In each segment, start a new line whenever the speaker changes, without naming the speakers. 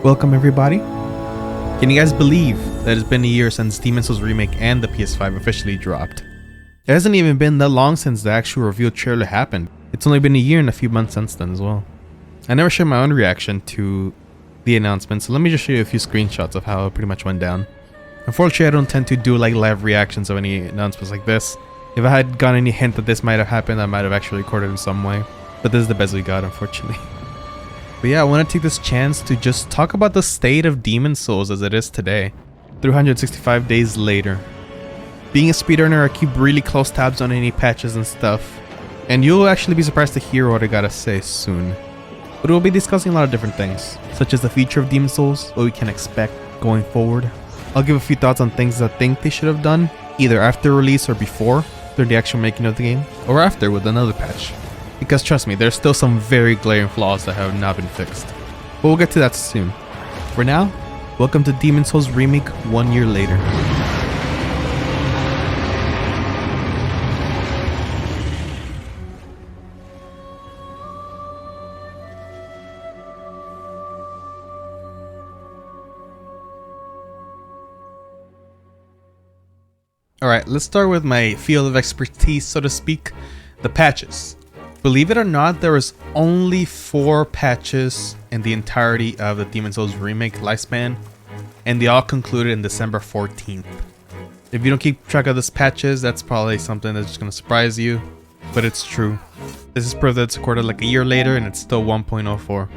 Welcome everybody. Can you guys believe that it's been a year since Souls Remake and the PS5 officially dropped? It hasn't even been that long since the actual reveal trailer happened. It's only been a year and a few months since then as well. I never shared my own reaction to the announcement, so let me just show you a few screenshots of how it pretty much went down. Unfortunately, I don't tend to do like live reactions of any announcements like this. If I had gotten any hint that this might have happened, I might have actually recorded in some way. But this is the best we got, unfortunately. But yeah, I want to take this chance to just talk about the state of Demon's Souls as it is today, 365 days later. Being a speedrunner, I keep really close tabs on any patches and stuff, and you'll actually be surprised to hear what I gotta say soon. But we'll be discussing a lot of different things, such as the future of Demon's Souls, what we can expect going forward. I'll give a few thoughts on things I think they should have done, either after release or before, during the actual making of the game, or after with another patch. Because trust me, there's still some very glaring flaws that have not been fixed. But we'll get to that soon. For now, welcome to Demon's Souls Remake 1 year later. Alright, let's start with my field of expertise, so to speak, the patches. Believe it or not, there was only 4 patches in the entirety of the Demon's Souls Remake lifespan, and they all concluded in December 14th. If you don't keep track of these patches, that's probably something that's just going to surprise you, but it's true. This is proof that it's recorded like a year later and it's still 1.04.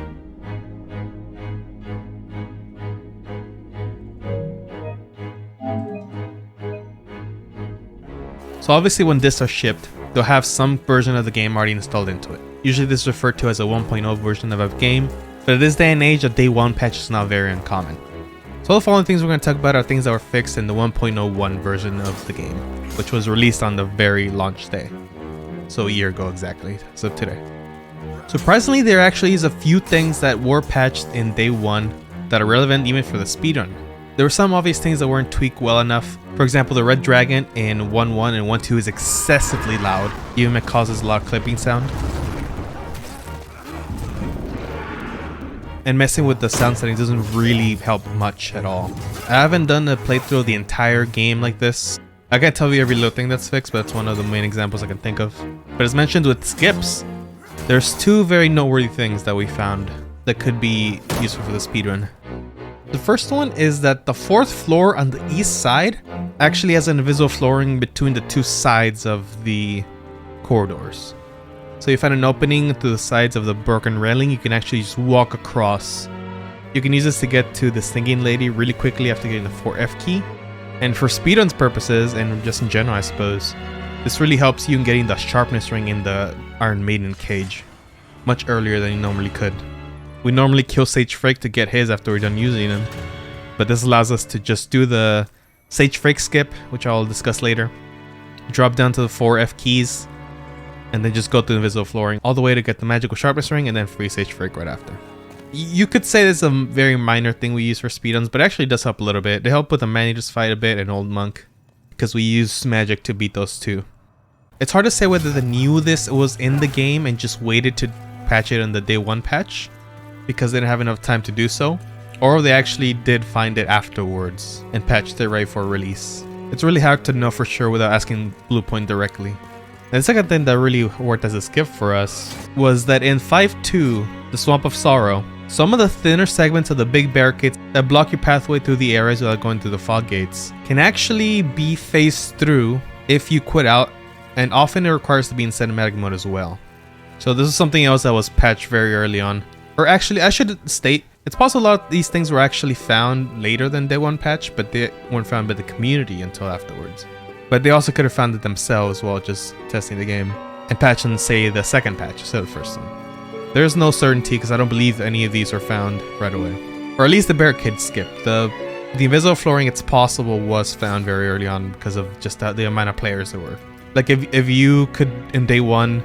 So obviously when discs are shipped, they'll have some version of the game already installed into it. Usually this is referred to as a 1.0 version of a game, but at this day and age, a day 1 patch is not very uncommon. So the following things we're going to talk about are things that were fixed in the 1.01 version of the game, which was released on the very launch day. So a year ago exactly, so today. Surprisingly, there actually is a few things that were patched in day 1 that are relevant even for the speedrun. There were some obvious things that weren't tweaked well enough. For example, the red dragon in 1.1 and 1.2 is excessively loud, even if it causes a lot of clipping sound. And messing with the sound settings doesn't really help much at all. I haven't done a playthrough of the entire game like this. I can't tell you every little thing that's fixed, but that's one of the main examples I can think of. But as mentioned with skips, there's 2 very noteworthy things that we found that could be useful for the speedrun. The first one is that the 4th floor on the east side actually has an invisible flooring between the 2 sides of the corridors. So you find an opening to the sides of the broken railing, you can actually just walk across. You can use this to get to the singing lady really quickly after getting the 4F key. And for speedruns purposes, and just in general I suppose, this really helps you in getting the sharpness ring in the Iron Maiden cage much earlier than you normally could. We normally kill Sage Frake to get his after we're done using him, but this allows us to just do the Sage Frake skip, which I'll discuss later, drop down to the 4F keys, and then just go through the invisible flooring all the way to get the magical sharpness ring and then free Sage Frake right after. You could say this is a very minor thing we use for speedruns, but it actually does help a little bit. They help with the Manager's fight a bit and Old Monk, because we use magic to beat those 2. It's hard to say whether they knew this was in the game and just waited to patch it in the day 1 patch, because they didn't have enough time to do so, or they actually did find it afterwards and patched it right for release. It's really hard to know for sure without asking Bluepoint directly. And the second thing that really worked as a skip for us was that in 5.2, the Swamp of Sorrow, some of the thinner segments of the big barricades that block your pathway through the areas without going through the fog gates can actually be phased through if you quit out, and often it requires to be in cinematic mode as well. So this is something else that was patched very early on. Or actually, I should state, it's possible a lot of these things were actually found later than day 1 patch, but they weren't found by the community until afterwards. But they also could have found it themselves while just testing the game and patching, say, the 2nd patch instead of the 1st one. There's no certainty because I don't believe any of these are found right away. Or at least the barricade skip. The invisible flooring, it's possible, was found very early on because of just the amount of players there were. Like if you could, in day 1,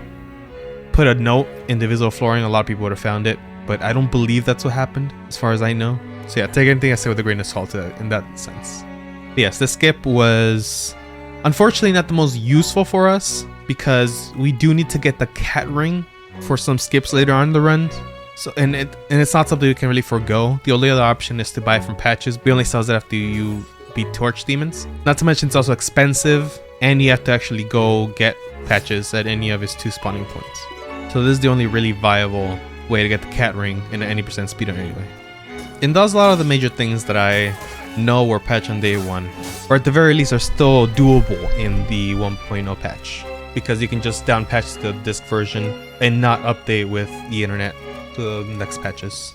put a note in the invisible flooring, a lot of people would have found it. But I don't believe that's what happened, as far as I know. So yeah, take anything I say with a grain of salt in that sense. But yes, this skip was unfortunately not the most useful for us, because we do need to get the cat ring for some skips later on in the run. So and it's not something you can really forego. The only other option is to buy from patches, but it only sells it after you beat torch demons. Not to mention it's also expensive, and you have to actually go get patches at any of his 2 spawning points. So this is the only really viable way to get the cat ring in an 80% speedrun anyway. It does a lot of the major things that I know were patched on day 1, or at the very least are still doable in the 1.0 patch, because you can just down patch the disc version and not update with the internet to the next patches.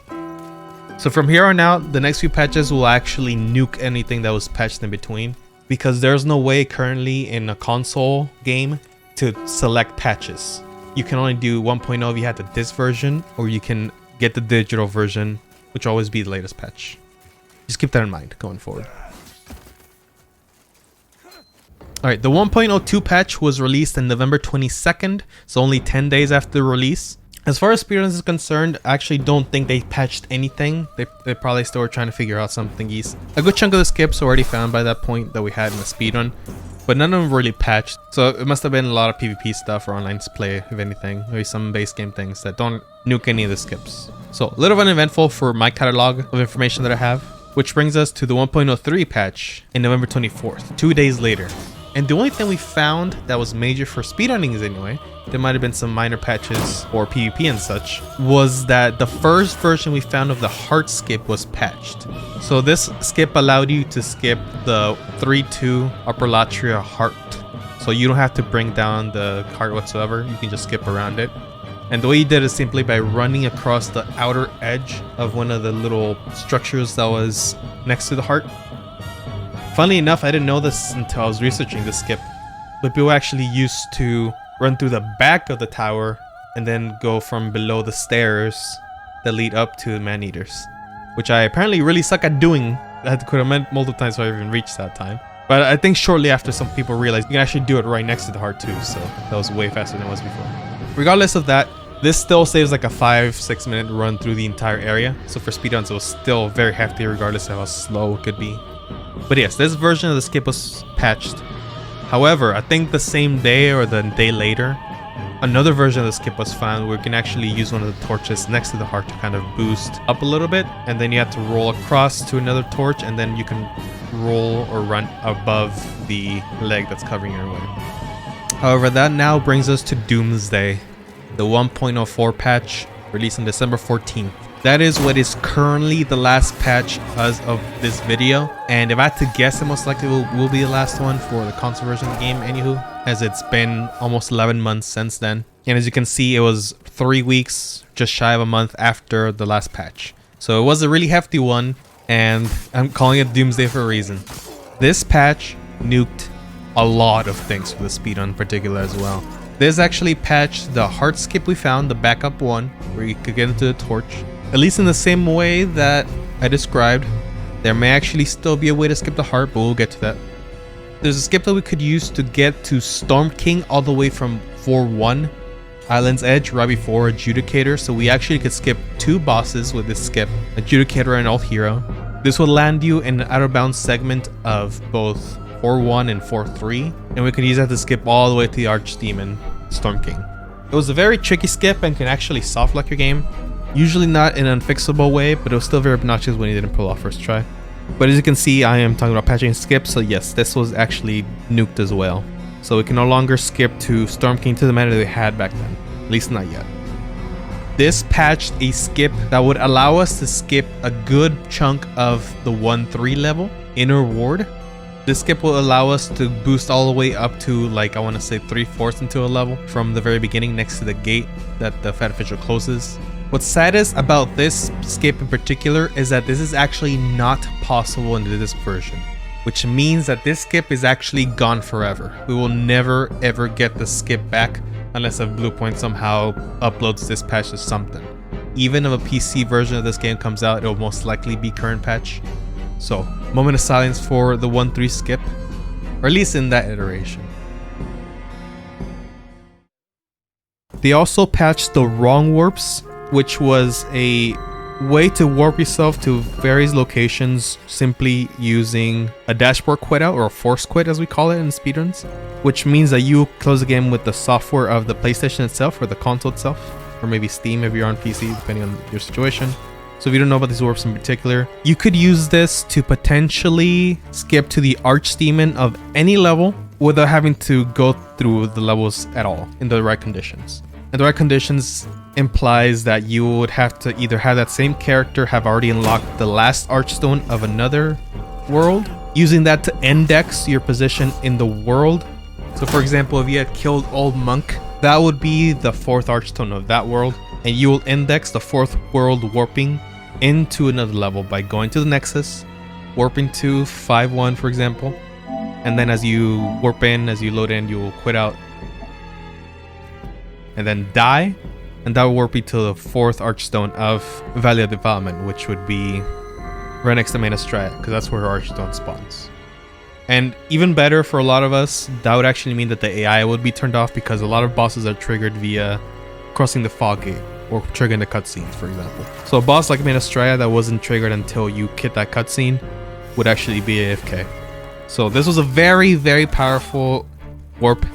So from here on out, the next few patches will actually nuke anything that was patched in between, because there's no way currently in a console game to select patches. You can only do 1.0 if you had the disc version, or you can get the digital version, which will always be the latest patch. Just keep that in mind going forward. Alright, the 1.02 patch was released on November 22nd, so only 10 days after the release. As far as speedruns is concerned, I actually don't think they patched anything. They probably still were trying to figure out some thingies. A good chunk of the skips already found by that point that we had in the speedrun, but none of them really patched. So it must have been a lot of PvP stuff or online play, if anything. Maybe some base game things that don't nuke any of the skips. So a little uneventful for my catalog of information that I have, which brings us to the 1.03 patch in November 24th, 2 days later. And the only thing we found that was major for speedrunnings anyway, there might have been some minor patches or PvP and such, was that the first version we found of the heart skip was patched. So this skip allowed you to skip the 3-2 upper latria heart. So you don't have to bring down the heart whatsoever, you can just skip around it. And the way you did is simply by running across the outer edge of one of the little structures that was next to the heart. Funnily enough, I didn't know this until I was researching the skip, but people actually used to run through the back of the tower and then go from below the stairs that lead up to the man-eaters, which I apparently really suck at doing. I had to quit multiple times before I even reached that time. But I think shortly after, some people realized you can actually do it right next to the heart too, so that was way faster than it was before. Regardless of that, this still saves like a 5-6 minute run through the entire area, so for speedruns it was still very hefty regardless of how slow it could be. But yes, this version of the skip was patched. However, I think the same day or the day later, another version of the skip was found where you can actually use one of the torches next to the heart to kind of boost up a little bit, and then you have to roll across to another torch, and then you can roll or run above the leg that's covering your way. However, that now brings us to Doomsday, the 1.04 patch released on December 14th. That is what is currently the last patch as of this video, and if I had to guess, it most likely will be the last one for the console version of the game anywho, as it's been almost 11 months since then. And as you can see, it was 3 weeks, just shy of a month after the last patch. So it was a really hefty one, and I'm calling it Doomsday for a reason. This patch nuked a lot of things for the speedrun in particular as well. This actually patched the heart skip we found, the backup one, where you could get into the torch. At least in the same way that I described. There may actually still be a way to skip the heart, but we'll get to that. There's a skip that we could use to get to Storm King all the way from 4-1 Island's Edge right before Adjudicator, so we actually could skip 2 bosses with this skip, Adjudicator and Alt Hero. This will land you in an outer bound segment of both 4-1 and 4-3, and we could use that to skip all the way to the Archdemon, Storm King. It was a very tricky skip and can actually soft lock your game. Usually not in an unfixable way, but it was still very obnoxious when you didn't pull off first try. But as you can see, I am talking about patching skips, so yes, this was actually nuked as well. So we can no longer skip to Storm King to the manner they had back then, at least not yet. This patched a skip that would allow us to skip a good chunk of the 1-3 level, Inner Ward. This skip will allow us to boost all the way up to, like, I want to say 3/4 into a level from the very beginning next to the gate that the Fat Official closes. What's saddest about this skip in particular is that this is actually not possible in this version, which means that this skip is actually gone forever. We will never ever get the skip back unless a Bluepoint somehow uploads this patch to something. Even if a PC version of this game comes out, it will most likely be current patch. So, moment of silence for the 1-3 skip, or at least in that iteration. They also patched the wrong warps, which was a way to warp yourself to various locations simply using a dashboard quit out, or a force quit as we call it in speedruns, which means that you close the game with the software of the PlayStation itself or the console itself. or maybe Steam if you're on PC, depending on your situation. So if you don't know about these warps in particular, you could use this to potentially skip to the Archdemon of any level without having to go through the levels at all in the right conditions. And the right conditions implies that you would have to either have that same character have already unlocked the last Archstone of another world, using that to index your position in the world. So for example, if you had killed Old Monk, that would be the 4th Archstone of that world, and you will index the 4th world warping into another level by going to the Nexus, warping to 5-1 for example, and then as you warp in, as you load in, you will quit out and then die, and that will warp you to the 4th Archstone of Valley of Development, which would be right next to Main Estrella, because that's where Archstone spawns. And even better for a lot of us, that would actually mean that the AI would be turned off, because a lot of bosses are triggered via crossing the fog gate or triggering the cutscenes, for example. So a boss like Main Estrella that wasn't triggered until you hit that cutscene would actually be AFK. So this was a very, very powerful warp,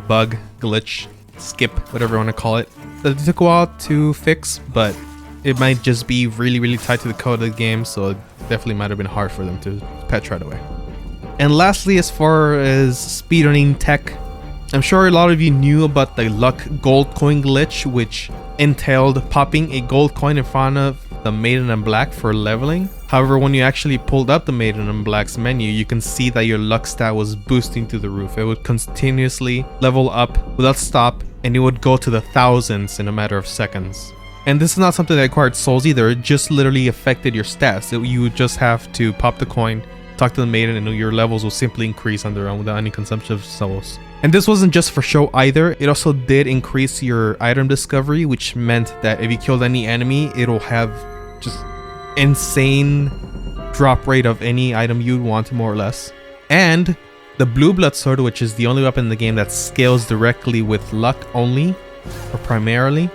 bug, glitch, skip, whatever you want to call it, that it took a while to fix, but it might just be really, really tied to the code of the game, so it definitely might have been hard for them to patch right away. And lastly, as far as speedrunning tech, I'm sure a lot of you knew about the luck gold coin glitch, which entailed popping a gold coin in front of the Maiden in Black for leveling. However, when you actually pulled up the Maiden in Black's menu, you can see that your luck stat was boosting through the roof. It would continuously level up without stop, and it would go to the thousands in a matter of seconds. And this is not something that required souls either, it just literally affected your stats. You would just have to pop the coin, talk to the Maiden, and your levels will simply increase on their own without any consumption of souls. And this wasn't just for show either, it also did increase your item discovery, which meant that if you killed any enemy, it'll have just insane drop rate of any item you'd want, more or less. And the blue blood sword, which is the only weapon in the game that scales directly with luck only, or primarily,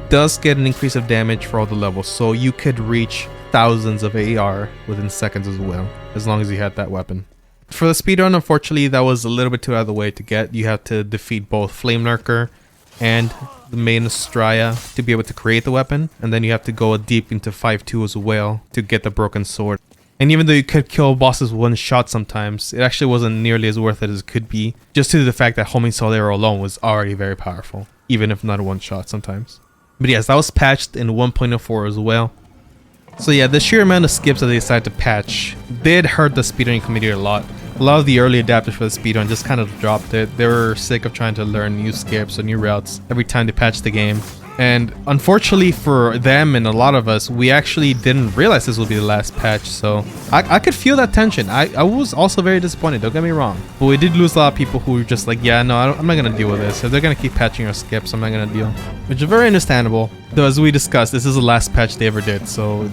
does get an increase of damage for all the levels, so you could reach thousands of AR within seconds as well, as long as you had that weapon. For the speedrun, unfortunately, that was a little bit too out of the way to get. You have to defeat both Flame Lurker and the Main Estrella to be able to create the weapon, and then you have to go deep into 5-2 as well to get the broken sword. And even though you could kill bosses with one shot sometimes, it actually wasn't nearly as worth it as it could be, just due to the fact that homing Soul Arrow alone was already very powerful, even if not a one shot sometimes. But yes, that was patched in 1.04 as well. So yeah, the sheer amount of skips that they decided to patch did hurt the speedrunning community a lot. A lot of the early adapters for the speedrun just kind of dropped it. They were sick of trying to learn new skips or new routes every time they patched the game. And unfortunately for them and a lot of us, we actually didn't realize this would be the last patch, so I could feel that tension. I was also very disappointed, don't get me wrong. But we did lose a lot of people who were just like, yeah, no, I'm not going to deal with this. If they're going to keep patching our skips, I'm not going to deal. Which is very understandable. Though as we discussed, this is the last patch they ever did, so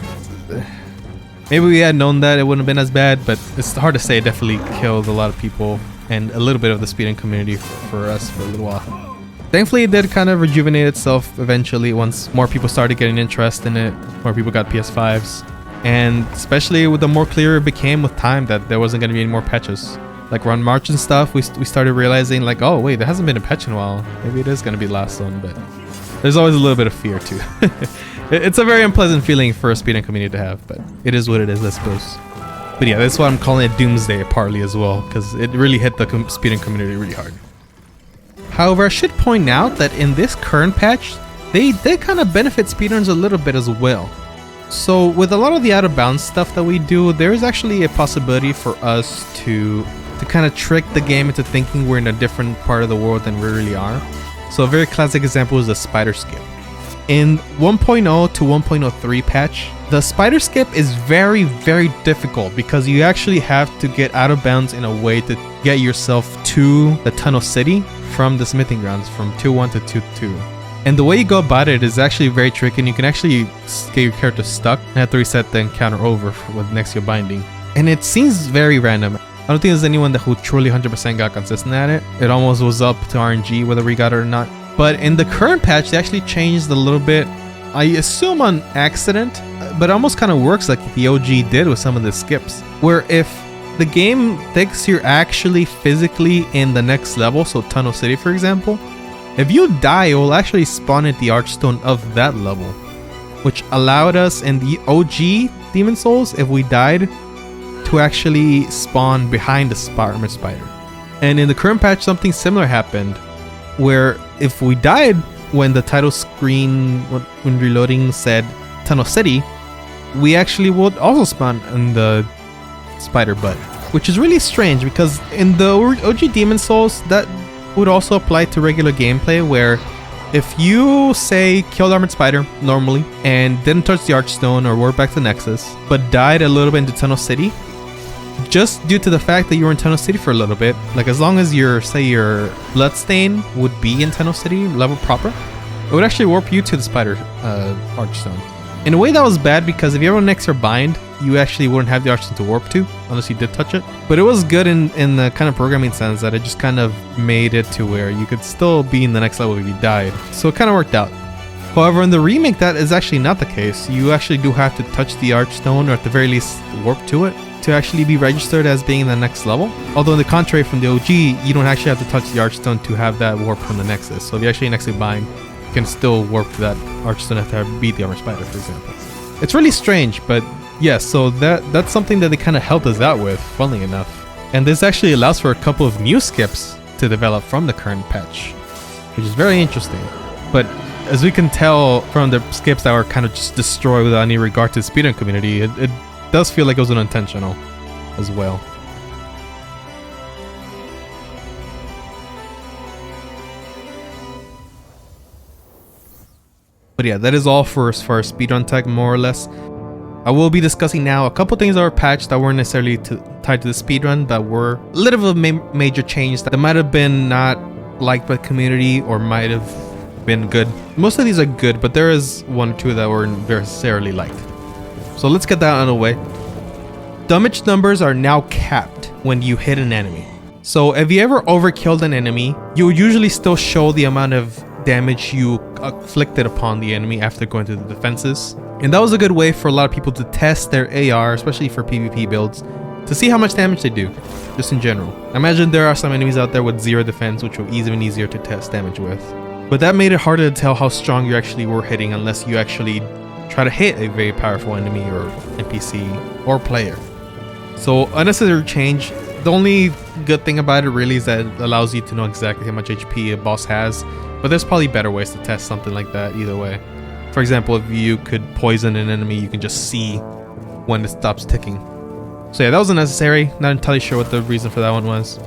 maybe we had known that it wouldn't have been as bad, but it's hard to say. It definitely killed a lot of people and a little bit of the speedrun community for us for a little while. Thankfully, it did kind of rejuvenate itself eventually once more people started getting interest in it, more people got PS5s, and especially with the more clear it became with time that there wasn't going to be any more patches. Like around March and stuff, we started realizing like, oh wait, there hasn't been a patch in a while. Maybe it is going to be the last one, but there's always a little bit of fear too. It's a very unpleasant feeling for a speedrun community to have, but it is what it is, I suppose. But yeah, that's why I'm calling it Doomsday partly as well, because it really hit the speedrun community really hard. However, I should point out that in this current patch, they kind of benefit speedruns a little bit as well. So with a lot of the out of bounds stuff that we do, there is actually a possibility for us to kind of trick the game into thinking we're in a different part of the world than we really are. So a very classic example is the spider skip. In 1.0 to 1.03 patch, the spider skip is very, very difficult because you actually have to get out of bounds in a way to get yourself to the Tunnel City from the smithing grounds from 2-1 to 2-2. And the way you go about it is actually very tricky, and you can actually get your character stuck and have to reset the encounter over with next to your binding. And it seems very random. I don't think there's anyone who truly 100% got consistent at it. It almost was up to RNG whether we got it or not. But in the current patch, they actually changed a little bit. I assume on accident, but it almost kind of works like the OG did with some of the skips. Where if the game thinks you're actually physically in the next level, so Tunnel City for example, If you die, it will actually spawn at the Archstone of that level, which allowed us in the OG Demon Souls, if we died, to actually spawn behind the armored spider. And in the current patch, something similar happened, where if we died when the title screen, when reloading, said Tunnel City, we actually would also spawn in the spider butt, which is really strange because in the OG Demon Souls, that would also apply to regular gameplay, where if you say killed armored spider normally and didn't touch the Archstone or warp back to Nexus, but died a little bit into Tunnel City, just due to the fact that you were in Tunnel City for a little bit, like as long as your Bloodstain would be in Tunnel City level proper, it would actually warp you to the spider Archstone. In a way that was bad because if you ever next your bind, you actually wouldn't have the Archstone to warp to unless you did touch it. But it was good in the kind of programming sense that it just kind of made it to where you could still be in the next level if you died. So it kind of worked out. However, in the remake, that is actually not the case. You actually do have to touch the Archstone, or at the very least warp to it, to actually be registered as being in the next level. Although on the contrary from the OG, you don't actually have to touch the Archstone to have that warp from the Nexus. So if you actually Nexus bind, you can still warp to that Archstone after to beat the Armored Spider, for example. It's really strange, but yes, so that's something that they kind of helped us out with, funnily enough. And this actually allows for a couple of new skips to develop from the current patch, which is very interesting. But as we can tell from the skips that were kind of just destroyed without any regard to the speedrun community, it does feel like it was unintentional as well. But yeah, that is all for as far as speedrun tech, more or less. I will be discussing now a couple things that were patched that weren't necessarily tied to the speedrun, but were a little of a major change that might have been not liked by the community or might have been good. Most of these are good, but there is one or two that weren't necessarily liked. So let's get that out of the way. Damage numbers are now capped when you hit an enemy. So if you ever overkilled an enemy, you would usually still show the amount of damage you inflicted upon the enemy after going to the defenses. And that was a good way for a lot of people to test their AR, especially for PvP builds, to see how much damage they do, just in general. I imagine there are some enemies out there with 0 defense, which were even easier to test damage with. But that made it harder to tell how strong you actually were hitting unless you actually try to hit a very powerful enemy or NPC or player. So unnecessary change. The only good thing about it really is that it allows you to know exactly how much HP a boss has, but there's probably better ways to test something like that either way. For example, if you could poison an enemy, you can just see when it stops ticking. So yeah, that was unnecessary. Not entirely sure what the reason for that one was.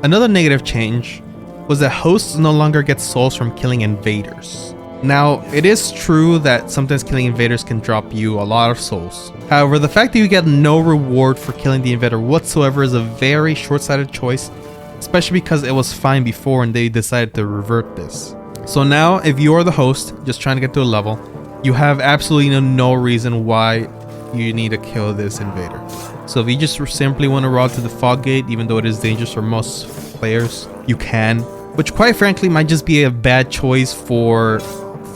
Another negative change was that hosts no longer get souls from killing invaders. Now, it is true that sometimes killing invaders can drop you a lot of souls. However, the fact that you get no reward for killing the invader whatsoever is a very short-sighted choice, especially because it was fine before and they decided to revert this. So now, if you're the host, just trying to get to a level, you have absolutely no reason why you need to kill this invader. So if you just simply want to route to the fog gate, even though it is dangerous for most players, you can. Which quite frankly might just be a bad choice for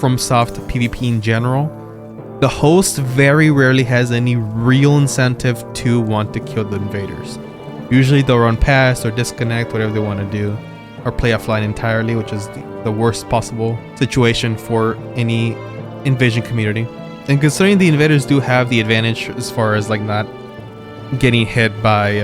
FromSoft PvP in general. The host very rarely has any real incentive to want to kill the invaders. Usually they'll run past or disconnect, whatever they want to do, or play offline entirely, which is the worst possible situation for any invasion community. And considering the invaders do have the advantage as far as like not getting hit by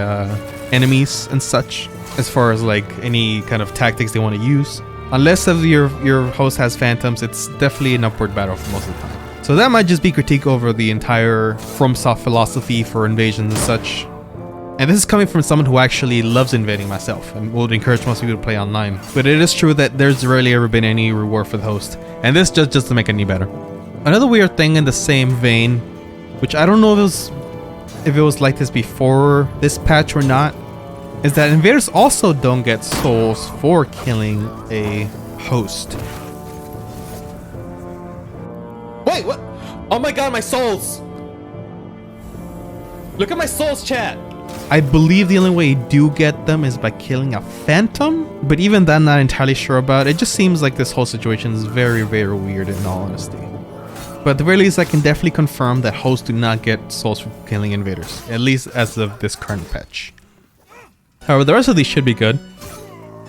enemies and such, as far as like any kind of tactics they want to use, unless if your host has phantoms, it's definitely an upward battle for most of the time. So that might just be critique over the entire FromSoft philosophy for invasions and such. And this is coming from someone who actually loves invading myself and would encourage most people to play online. But it is true that there's rarely ever been any reward for the host, and this just doesn't make it any better. Another weird thing in the same vein, which I don't know if it was like this before this patch or not, is that invaders also don't get souls for killing a host. Wait, what? Oh my god, my souls! Look at my souls, chat! I believe the only way you do get them is by killing a phantom, but even that I'm not entirely sure about. It just seems like this whole situation is very, very weird in all honesty. But at the very least, I can definitely confirm that hosts do not get souls for killing invaders, at least as of this current patch. However, the rest of these should be good.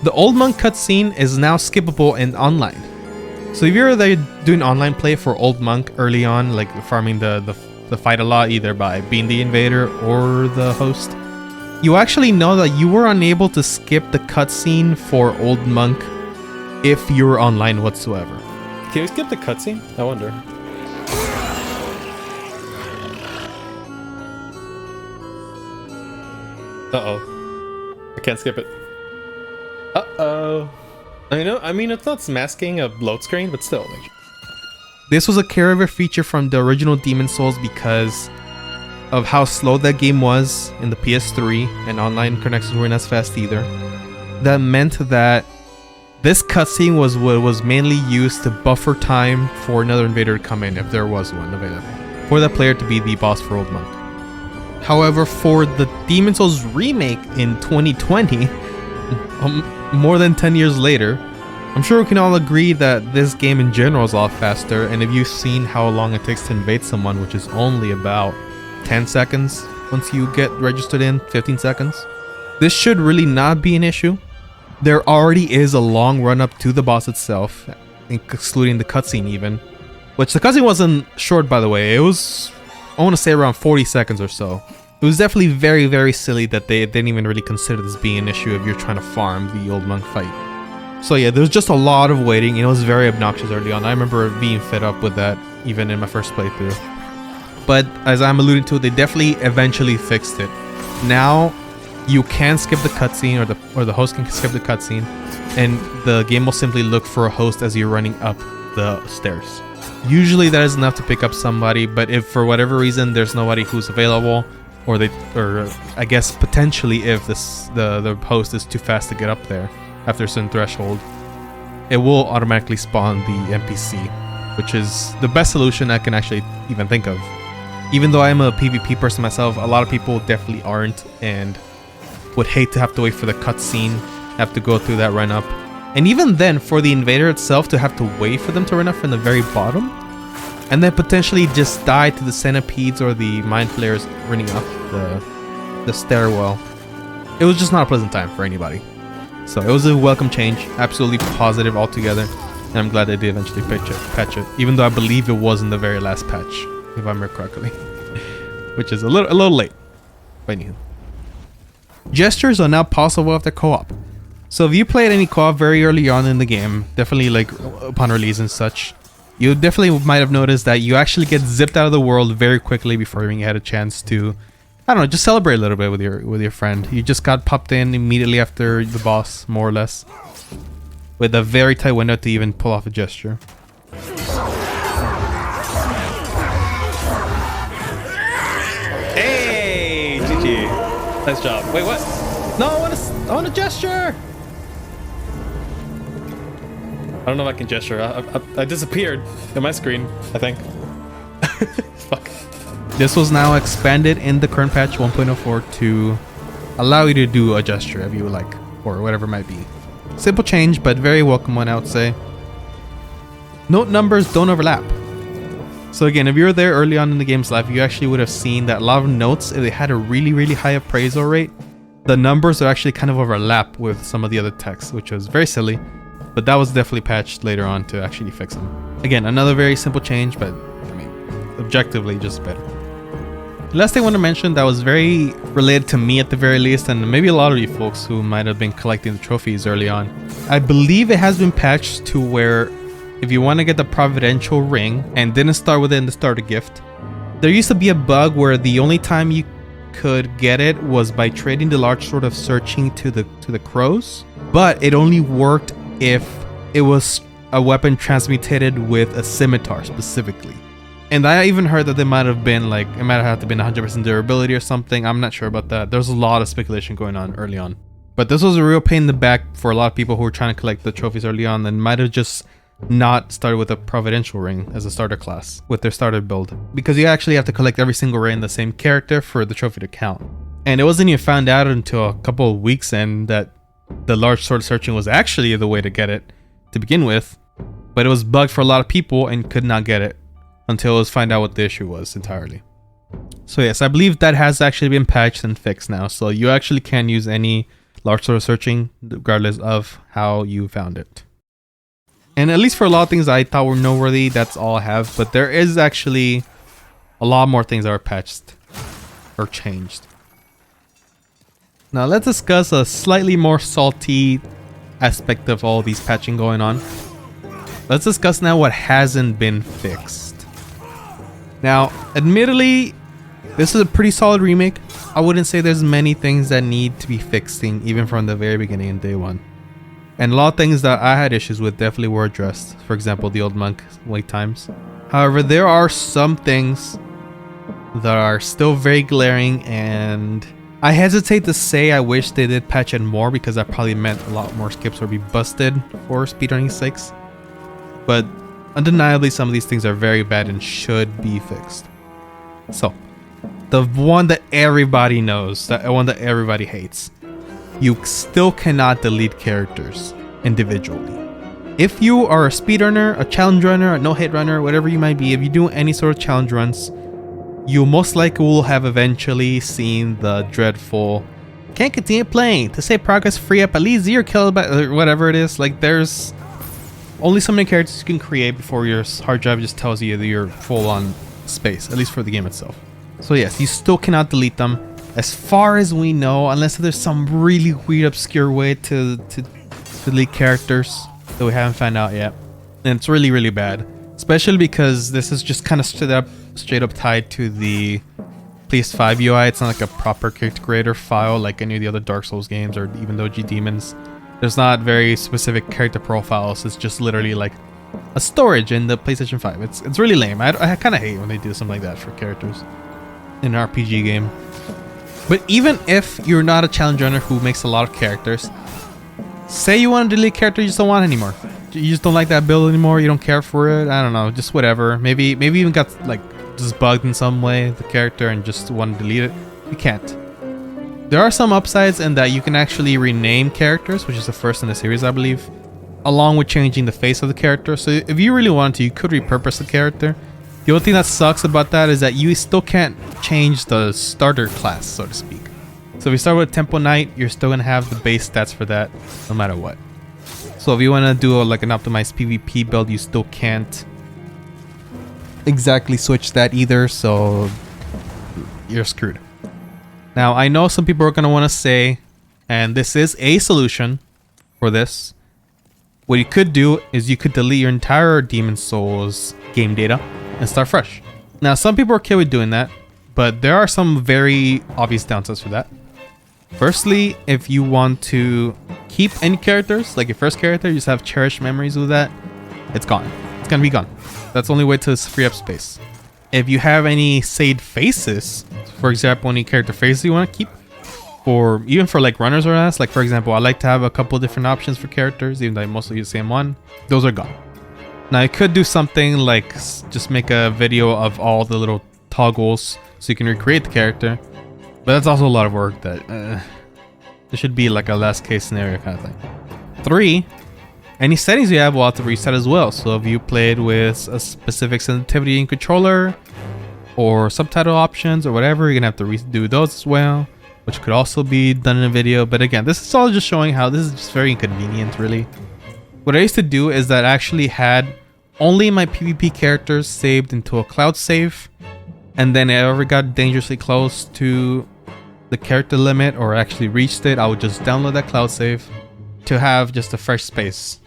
The Old Monk cutscene is now skippable in online. So if you're there doing online play for Old Monk early on, like farming the fight a lot, either by being the invader or the host, you actually know that you were unable to skip the cutscene for Old Monk if you were online whatsoever.
Can we skip the cutscene? I wonder. Uh-oh. I can't skip it. Uh-oh. I mean, it's not masking a load screen, but still.
This was a carryover feature from the original Demon Souls because of how slow that game was in the PS3, and online connections weren't as fast either. That meant that this cutscene was mainly used to buffer time for another invader to come in, if there was one available, for that player to be the boss for Old Monk. However, for the Demon Souls remake in 2020, more than 10 years later, I'm sure we can all agree that this game in general is a lot faster, and if you've seen how long it takes to invade someone, which is only about 10 seconds once you get registered in, 15 seconds, this should really not be an issue. There already is a long run up to the boss itself, excluding the cutscene even, which the cutscene wasn't short, by the way. It was, I want to say, around 40 seconds or so. It was definitely very, very silly that they didn't even really consider this being an issue if you're trying to farm the Old Monk fight. So yeah, there was just a lot of waiting, and it was very obnoxious early on. I remember being fed up with that even in my first playthrough. But as I'm alluding to, they definitely eventually fixed it. Now you can skip the cutscene, or the host can skip the cutscene, and the game will simply look for a host as you're running up the stairs. Usually that is enough to pick up somebody, but if for whatever reason there's nobody who's available, or I guess potentially if the host is too fast to get up there after a certain threshold, it will automatically spawn the NPC, which is the best solution I can actually even think of. Even though I'm a PvP person myself, a lot of people definitely aren't and would hate to have to wait for the cutscene, have to go through that run up. And even then, for the invader itself to have to wait for them to run up from the very bottom, and then potentially just die to the centipedes or the mind flayers running up the stairwell, it was just not a pleasant time for anybody. So it was a welcome change, absolutely positive altogether, and I'm glad they did eventually patch it, even though I believe it was in the very last patch, if I remember correctly, which is a little late, but anywho. Gestures are now possible after co-op. So if you played any co-op very early on in the game, definitely like upon release and such, you definitely might have noticed that you actually get zipped out of the world very quickly before you had a chance to, I don't know, just celebrate a little bit with your friend. You just got popped in immediately after the boss, more or less, with a very tight window to even pull off a gesture.
Hey, GG. Nice job. Wait, what? No, I want a gesture. I don't know if I can gesture. I disappeared in my screen, I think. Fuck.
This was now expanded in the current patch 1.04 to allow you to do a gesture if you would like, or whatever it might be. Simple change, but very welcome one, I would say. Note numbers don't overlap. So again, if you were there early on in the game's life, you actually would have seen that a lot of notes, if they had a really, really high appraisal rate, the numbers would actually kind of overlap with some of the other text, which was very silly. But that was definitely patched later on to actually fix them. Again, another very simple change, but I mean, objectively just better. The last thing I want to mention that was very related to me at the very least, and maybe a lot of you folks who might have been collecting the trophies early on. I believe it has been patched to where if you want to get the Providential Ring and didn't start within the starter gift, there used to be a bug where the only time you could get it was by trading the large sword of searching to the crows, but it only worked if it was a weapon transmutated with a scimitar specifically. And I even heard that they might have been like, it might have been 100% durability or something. I'm not sure about that. There's a lot of speculation going on early on. But this was a real pain in the back for a lot of people who were trying to collect the trophies early on and might have just not started with a Providential Ring as a starter class with their starter build, because you actually have to collect every single ring in the same character for the trophy to count. And it wasn't even found out until a couple of weeks in that the large sword searching was actually the way to get it to begin with, but it was bugged for a lot of people and could not get it until it was found out what the issue was entirely. So yes, I believe that has actually been patched and fixed now, so you actually can use any large sort of searching, regardless of how you found it. And at least for a lot of things I thought were noteworthy, that's all I have. But there is actually a lot more things that are patched or changed. Now let's discuss a slightly more salty aspect of all these patching going on. Let's discuss now what hasn't been fixed. Now, admittedly, this is a pretty solid remake. I wouldn't say there's many things that need to be fixing even from the very beginning in day one. And a lot of things that I had issues with definitely were addressed. For example, the old monk wait times. However, there are some things that are still very glaring, and I hesitate to say I wish they did patch it more because that probably meant a lot more skips would be busted for speedrunning sakes. But undeniably, some of these things are very bad and should be fixed. So, the one that everybody knows, the one that everybody hates. You still cannot delete characters individually. If you are a speedrunner, a challenge runner, a no-hit runner, whatever you might be, if you do any sort of challenge runs, you most likely will have eventually seen the dreadful "can't continue playing, to save progress free up at least 0 kilobytes," or whatever it is. Like, there's only so many characters you can create before your hard drive just tells you that you're full on space, at least for the game itself. So yes, you still cannot delete them as far as we know, unless there's some really weird obscure way to delete characters that we haven't found out yet. And it's really, really bad, especially because this is just kind of straight up tied to the PS5 UI. It's not like a proper character creator file like any of the other Dark Souls games or even the OG Demons. There's not very specific character profiles. It's just literally like a storage in the PlayStation 5. It's really lame. I kind of hate when they do something like that for characters in an RPG game. But even if you're not a challenge runner who makes a lot of characters, say you want to delete a character you just don't want anymore. You just don't like that build anymore. You don't care for it. I don't know. Just whatever. Maybe even got like just bugged in some way, the character, and just want to delete it. You can't. There are some upsides in that you can actually rename characters, which is the first in the series, I believe, along with changing the face of the character. So if you really wanted to, you could repurpose the character. The only thing that sucks about that is that you still can't change the starter class, so to speak. So if you start with Tempo Knight, you're still going to have the base stats for that no matter what. So if you want to do like an optimized PvP build, you still can't exactly switch that either, so you're screwed. Now, I know some people are going to want to say, and this is a solution for this, what you could do is you could delete your entire Demon's Souls game data and start fresh. Now, some people are okay with doing that, but there are some very obvious downsides for that. Firstly, if you want to keep any characters, like your first character, you just have cherished memories with that, it's gone. It's gonna be gone. That's the only way to free up space. If you have any saved faces, for example, any character faces you want to keep, or even for like runners or us, like for example, I like to have a couple different options for characters, even though I mostly use the same one, those are gone. Now, you could do something like just make a video of all the little toggles so you can recreate the character, but that's also a lot of work that there should be like a last case scenario kind of thing. 3, any settings you have will have to reset as well. So if you played with a specific sensitivity in controller or subtitle options or whatever, you're gonna have to redo those as well, which could also be done in a video. But again, this is all just showing how this is just very inconvenient, really. What I used to do is that I actually had only my PvP characters saved into a cloud save, and then if I ever got dangerously close to the character limit or actually reached it, I would just download that cloud save to have just a fresh space.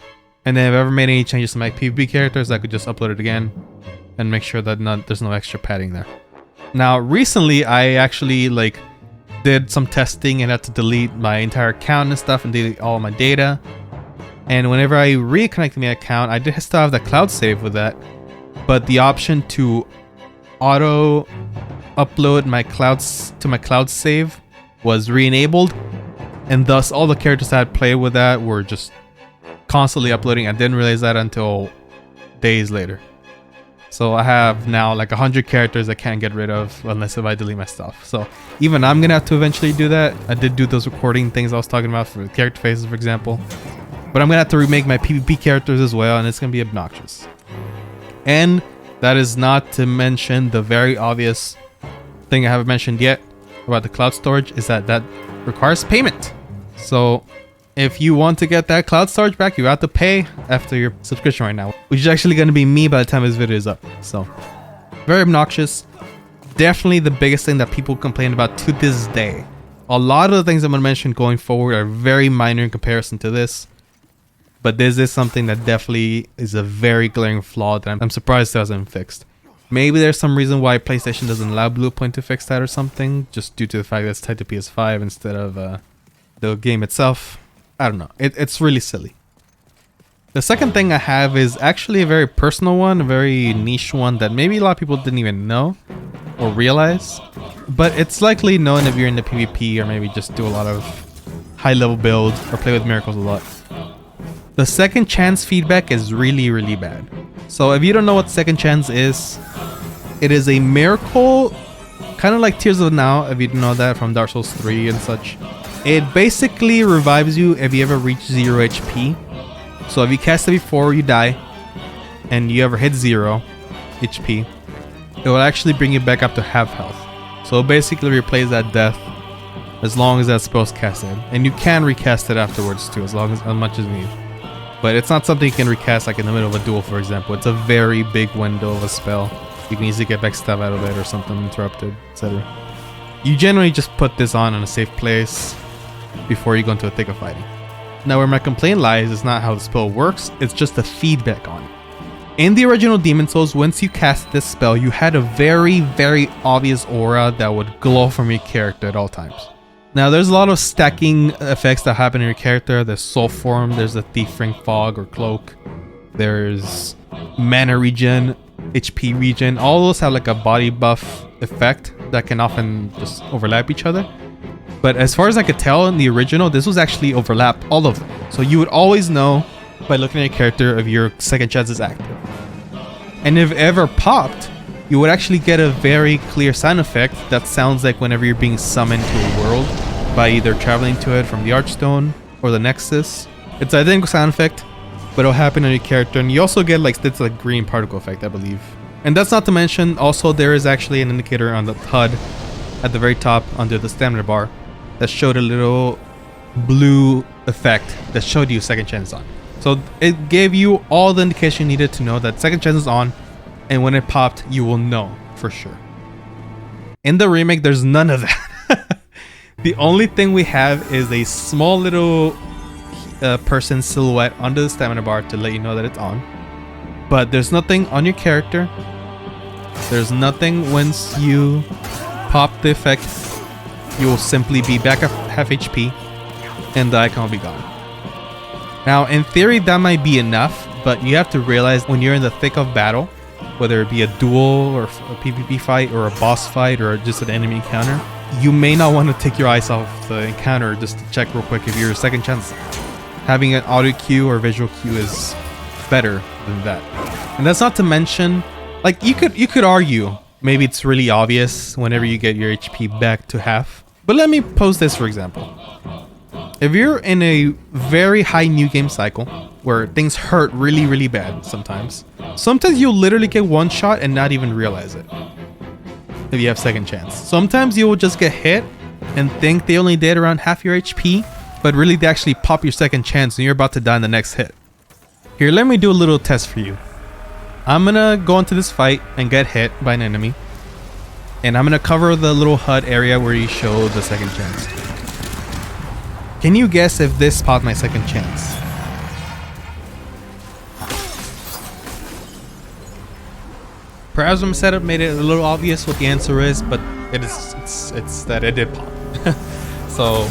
And then if I ever made any changes to my PvP characters, I could just upload it again and make sure that there's no extra padding there. Now, recently I actually like did some testing and had to delete my entire account and stuff and delete all my data. And whenever I reconnected my account, I did still have the cloud save with that, but the option to auto upload my clouds to my cloud save was re-enabled, and thus all the characters I had played with that were just constantly uploading. I didn't realize that until days later. So I have now like 100 characters I can't get rid of unless if I delete my stuff. So even I'm gonna have to eventually do that. I did do those recording things I was talking about for character faces, for example. But I'm gonna have to remake my PvP characters as well, and it's gonna be obnoxious. And that is not to mention the very obvious thing I haven't mentioned yet about the cloud storage, is that requires payment. So if you want to get that cloud storage back, you have to pay after your subscription right now, which is actually going to be me by the time this video is up. So very obnoxious. Definitely the biggest thing that people complain about to this day. A lot of the things I'm going to mention going forward are very minor in comparison to this. But this is something that definitely is a very glaring flaw that I'm surprised it hasn't fixed. Maybe there's some reason why PlayStation doesn't allow Bluepoint to fix that or something, just due to the fact that it's tied to PS5 instead of the game itself. I don't know. It's really silly. The second thing I have is actually a very personal one, a very niche one that maybe a lot of people didn't even know or realize. But it's likely known if you're into PvP or maybe just do a lot of high-level builds or play with miracles a lot. The second chance feedback is really, really bad. So if you don't know what second chance is, it is a miracle, kind of like Tears of Now, if you didn't know that from Dark Souls 3 and such. It basically revives you if you ever reach 0 HP. So if you cast it before you die, and you ever hit 0 HP, it will actually bring you back up to half health. So it basically replays that death as long as that spell's casted. And you can recast it afterwards too, as much as you need. But it's not something you can recast like in the middle of a duel, for example. It's a very big window of a spell. You can easily get back stuff out of it or something interrupted, etc. You generally just put this on in a safe place before you go into a thick of fighting. Now where my complaint lies is not how the spell works, it's just the feedback on it. In the original Demon Souls, once you cast this spell, you had a very, very obvious aura that would glow from your character at all times. Now there's a lot of stacking effects that happen in your character. There's soul form, there's the thief ring fog or cloak, there's mana regen, HP regen. All those have like a body buff effect that can often just overlap each other. But as far as I could tell in the original, this was actually overlap all of them. So you would always know by looking at your character if your second chance is active. And if ever popped, you would actually get a very clear sound effect that sounds like whenever you're being summoned to a world by either traveling to it from the Archstone or the Nexus. It's an identical sound effect, but it'll happen on your character, and you also get like this like green particle effect, I believe. And that's not to mention, also there is actually an indicator on the HUD at the very top under the stamina bar that showed a little blue effect that showed you second chance on. So it gave you all the indication you needed to know that second chance is on, and when it popped, you will know for sure. In the remake, there's none of that. The only thing we have is a small little person silhouette under the stamina bar to let you know that it's on. But there's nothing on your character. There's nothing once you pop the effect. You will simply be back at half HP and the icon will be gone. Now, in theory, that might be enough, but you have to realize when you're in the thick of battle, whether it be a duel or a PvP fight or a boss fight or just an enemy encounter, you may not want to take your eyes off the encounter just to check real quick if you're a second chance. Having an auto cue or visual cue is better than that. And that's not to mention, like you could argue maybe it's really obvious whenever you get your HP back to half. But let me pose this for example. If you're in a very high new game cycle where things hurt really, really bad sometimes you'll literally get one shot and not even realize it if you have second chance. Sometimes you will just get hit and think they only did around half your HP, but really they actually pop your second chance and you're about to die in the next hit. Here, let me do a little test for you. I'm gonna go into this fight and get hit by an enemy, and I'm gonna cover the little HUD area where you show the second chance. Can you guess if this popped my second chance? Perhaps my setup made it a little obvious what the answer is, but it's that it did pop. So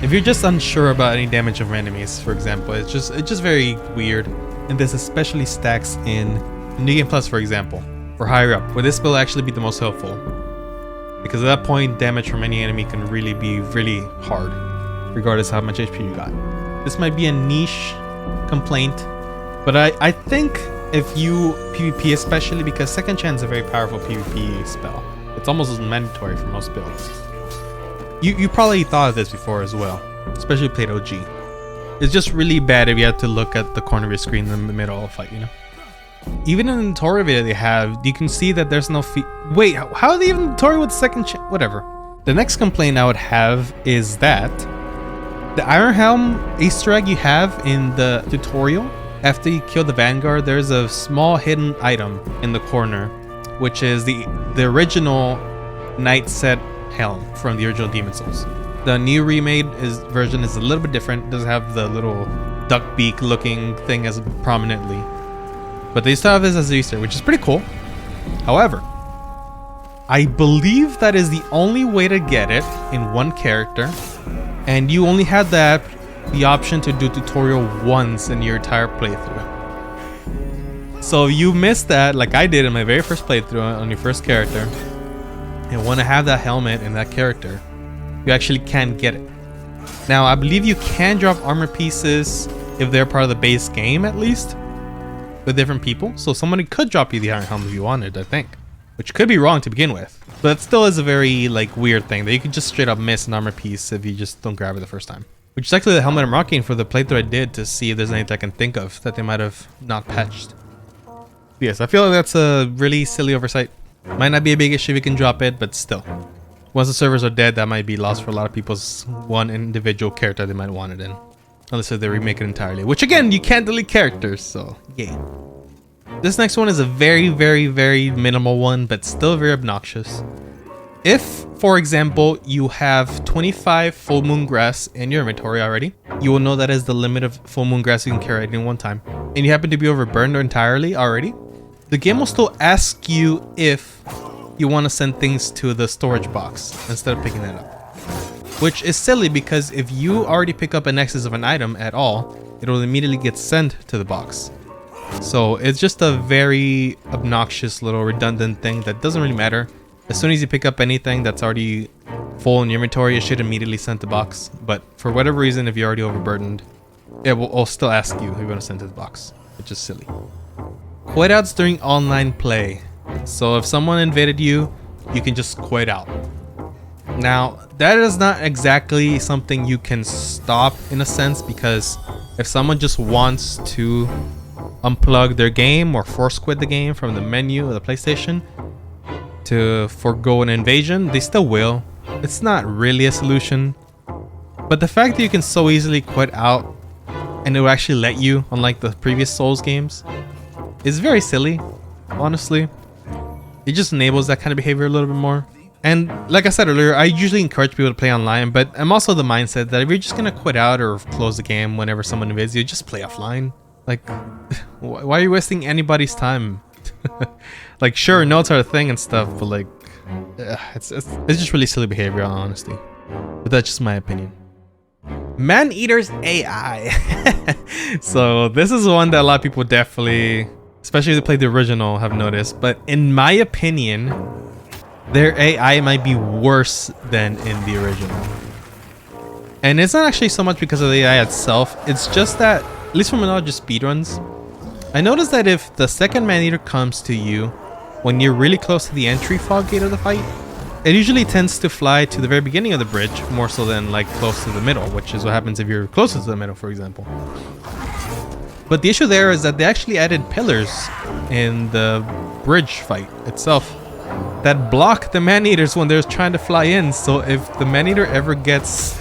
if you're just unsure about any damage of enemies, for example, it's just very weird. And this especially stacks in New Game Plus, for example, or higher up, where this will actually be the most helpful. Because at that point, damage from any enemy can really be really hard, regardless of how much HP you got. This might be a niche complaint, but I think if you PvP, especially because second chance is a very powerful PvP spell. It's almost mandatory for most builds. You probably thought of this before as well, especially played OG. It's just really bad if you have to look at the corner of your screen in the middle of a fight, you know? Even in the tutorial video they have, you can see that there's no wait, how are they even tutorial with second chance? Whatever. The next complaint I would have is that the Iron Helm Easter egg you have in the tutorial, after you kill the Vanguard, there's a small hidden item in the corner, which is the original Knight set helm from the original Demon Souls. The new remade version is a little bit different. It doesn't have the little duck beak looking thing as prominently, but they still have this as an Easter egg, which is pretty cool. However, I believe that is the only way to get it in one character, and you only had the option to do tutorial once in your entire playthrough. So if you missed that, like I did in my very first playthrough on your first character, and want to have that helmet in that character, you actually can get it. Now, I believe you can drop armor pieces if they're part of the base game, at least, with different people. So somebody could drop you the Iron Helm if you wanted, I think. Which could be wrong to begin with. But it still is a very, like, weird thing that you can just straight up miss an armor piece if you just don't grab it the first time. Which is actually the helmet I'm rocking for the playthrough I did, to see if there's anything I can think of that they might have not patched. Yes, I feel like that's a really silly oversight. Might not be a big issue if you can drop it, but still. Once the servers are dead, that might be lost for a lot of people's one individual character they might want it in. Unless they remake it entirely. Which again, you can't delete characters, so yay. This next one is a very, very, very minimal one, but still very obnoxious. If, for example, you have 25 full moon grass in your inventory already, you will know that is the limit of full moon grass you can carry at any one time, and you happen to be overburned entirely already, the game will still ask you if you want to send things to the storage box instead of picking that up. Which is silly, because if you already pick up an excess of an item at all, it will immediately get sent to the box. So it's just a very obnoxious little redundant thing that doesn't really matter. As soon as you pick up anything that's already full in your inventory, it should immediately send to the box. But for whatever reason, if you're already overburdened, it will still ask you if you want to send to the box, which is silly. Quit outs during online play. So if someone invaded you, you can just quit out. Now, that is not exactly something you can stop in a sense, because if someone just wants to unplug their game or force quit the game from the menu of the PlayStation to forego an invasion, they still will. It's not really a solution. But the fact that you can so easily quit out and it will actually let you, unlike the previous Souls games, is very silly, honestly. It just enables that kind of behavior a little bit more. And like I said earlier, I usually encourage people to play online, but I'm also the mindset that if you're just gonna quit out or close the game whenever someone invades you, just play offline. Like, why are you wasting anybody's time? Like, sure, notes are a thing and stuff, but like, it's just really silly behavior, honestly. But that's just my opinion. Man-Eater's AI. So this is one that a lot of people definitely, especially if they played the original, have noticed. But in my opinion, their AI might be worse than in the original. And it's not actually so much because of the AI itself. It's just that, at least from my knowledge of speedruns, I noticed that if the second Man-Eater comes to you when you're really close to the entry fog gate of the fight, it usually tends to fly to the very beginning of the bridge, more so than like close to the middle, which is what happens if you're closest to the middle, for example. But the issue there is that they actually added pillars in the bridge fight itself that block the Man-Eaters when they're trying to fly in. So if the Man-Eater ever gets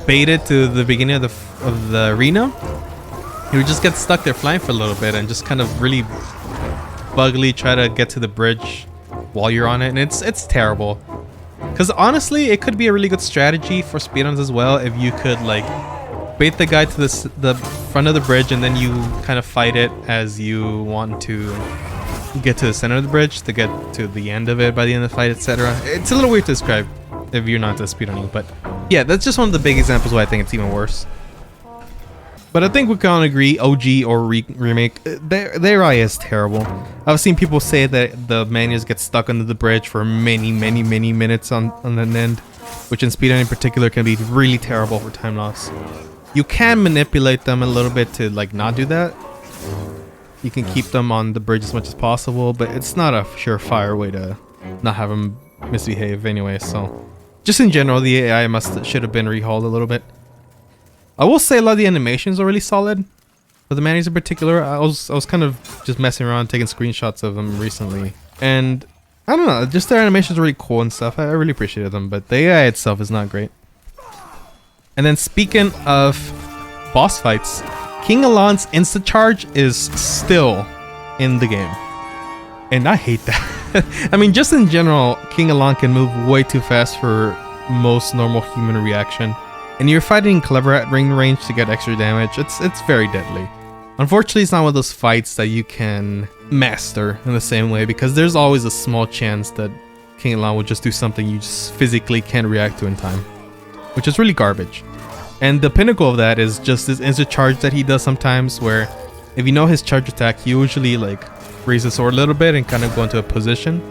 baited to the beginning of the arena, he would just get stuck there flying for a little bit and just kind of really bugly try to get to the bridge while you're on it, and it's terrible. Because honestly, it could be a really good strategy for speedruns as well if you could like bait the guy to the front of the bridge and then you kind of fight it as you want to get to the center of the bridge to get to the end of it by the end of the fight, etc. It's a little weird to describe if you're not into speedrunning, but yeah, that's just one of the big examples why I think it's even worse. But I think we can all agree, OG or remake, their AI is terrible. I've seen people say that the menus get stuck under the bridge for many minutes on an end, which in speedrunning in particular can be really terrible for time loss. You can manipulate them a little bit to like not do that. You can keep them on the bridge as much as possible, but it's not a surefire way to not have them misbehave anyway. So just in general, the AI should have been rehauled a little bit. I will say a lot of the animations are really solid. For the manuals in particular, I was kind of just messing around taking screenshots of them recently, and I don't know, just their animations are really cool and stuff. I really appreciated them, but the AI itself is not great. And then speaking of boss fights, King Alon's insta charge is still in the game. And I hate that. I mean, just in general, King Alon can move way too fast for most normal human reaction. And you're fighting Clever at ring range to get extra damage. It's very deadly. Unfortunately, it's not one of those fights that you can master in the same way, because there's always a small chance that King Alon will just do something you just physically can't react to in time, which is really garbage. And the pinnacle of that is just this instant charge that he does sometimes, where if you know his charge attack, he usually like raise the sword a little bit and kind of go into a position.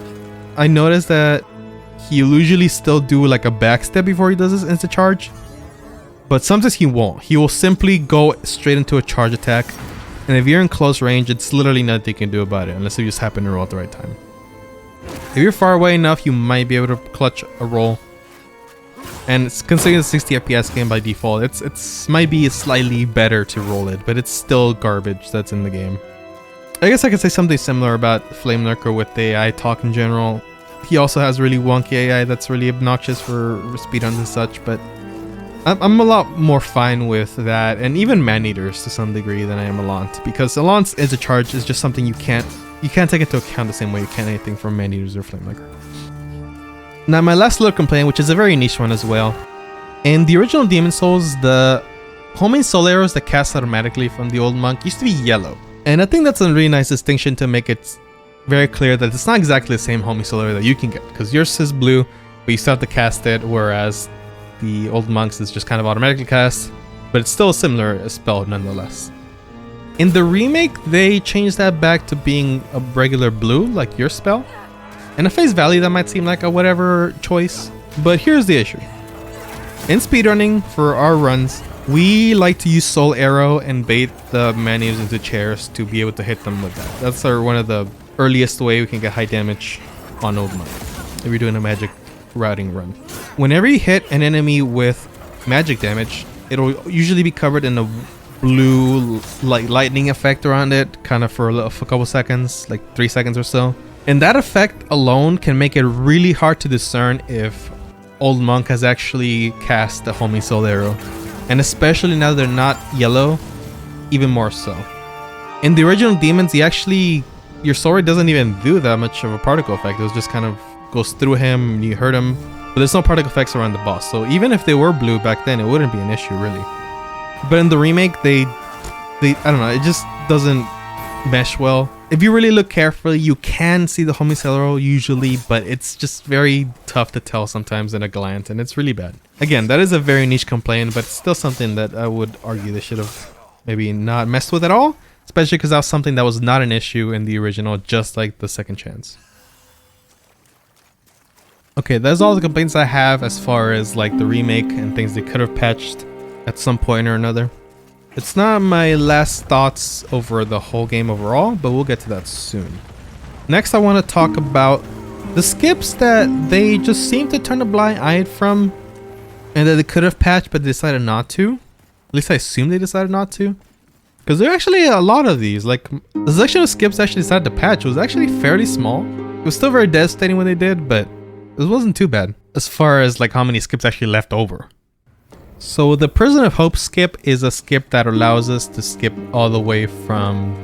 I noticed that he usually still do like a backstep before he does his instant charge, but sometimes he won't. He will simply go straight into a charge attack. And if you're in close range, it's literally nothing you can do about it unless you just happen to roll at the right time. If you're far away enough, you might be able to clutch a roll. And it's considering a 60 FPS game by default, it's might be slightly better to roll it, but it's still garbage that's in the game. I guess I could say something similar about Flame Lurker with the AI talk in general. He also has really wonky AI that's really obnoxious for speedruns and such, but I'm a lot more fine with that, and even Man-Eaters to some degree than I am Alont, because Alont is a charge is just something you can't take into account the same way you can anything from Man-Eaters or Flame Lurker. Now my last little complaint, which is a very niche one as well. In the original Demon Souls, the homing soul arrows that cast automatically from the old monk used to be yellow. And I think that's a really nice distinction to make it very clear that it's not exactly the same homing soul arrow that you can get, because yours is blue, but you still have to cast it, whereas the old monks is just kind of automatically cast, but it's still a similar spell nonetheless. In the remake, they changed that back to being a regular blue, like your spell. And at face value, that might seem like a whatever choice, but here's the issue. In speedrunning, for our runs, we like to use Soul Arrow and bait the Man-Eaters into chairs to be able to hit them with that. That's one of the earliest way we can get high damage on old monk, if you're doing a magic routing run. Whenever you hit an enemy with magic damage, it'll usually be covered in a blue like lightning effect around it, kind of for a couple seconds, like 3 seconds or so. And that effect alone can make it really hard to discern if old monk has actually cast the homing soul arrow, and especially now they're not yellow, even more so. In the original demons, your sword doesn't even do that much of a particle effect. It was just kind of goes through him and you hurt him, but there's no particle effects around the boss, so even if they were blue back then, it wouldn't be an issue really. But in the remake, they I don't know, it just doesn't mesh well. If you really look carefully, you can see the homing soul arrow usually, but it's just very tough to tell sometimes in a glance, and it's really bad. Again, that is a very niche complaint, but it's still something that I would argue they should have maybe not messed with at all, especially because that was something that was not an issue in the original, just like the second chance. Okay, that's all the complaints I have as far as like the remake and things they could have patched at some point or another. It's not my last thoughts over the whole game overall, but we'll get to that soon. Next, I want to talk about the skips that they just seem to turn a blind eye from, and that they could have patched but they decided not to. At least I assume they decided not to, because there are actually a lot of these. Like, the selection of skips they actually decided to patch was actually fairly small. It was still very devastating when they did, but it wasn't too bad as far as like how many skips actually left over. So the Prison of Hope skip is a skip that allows us to skip all the way from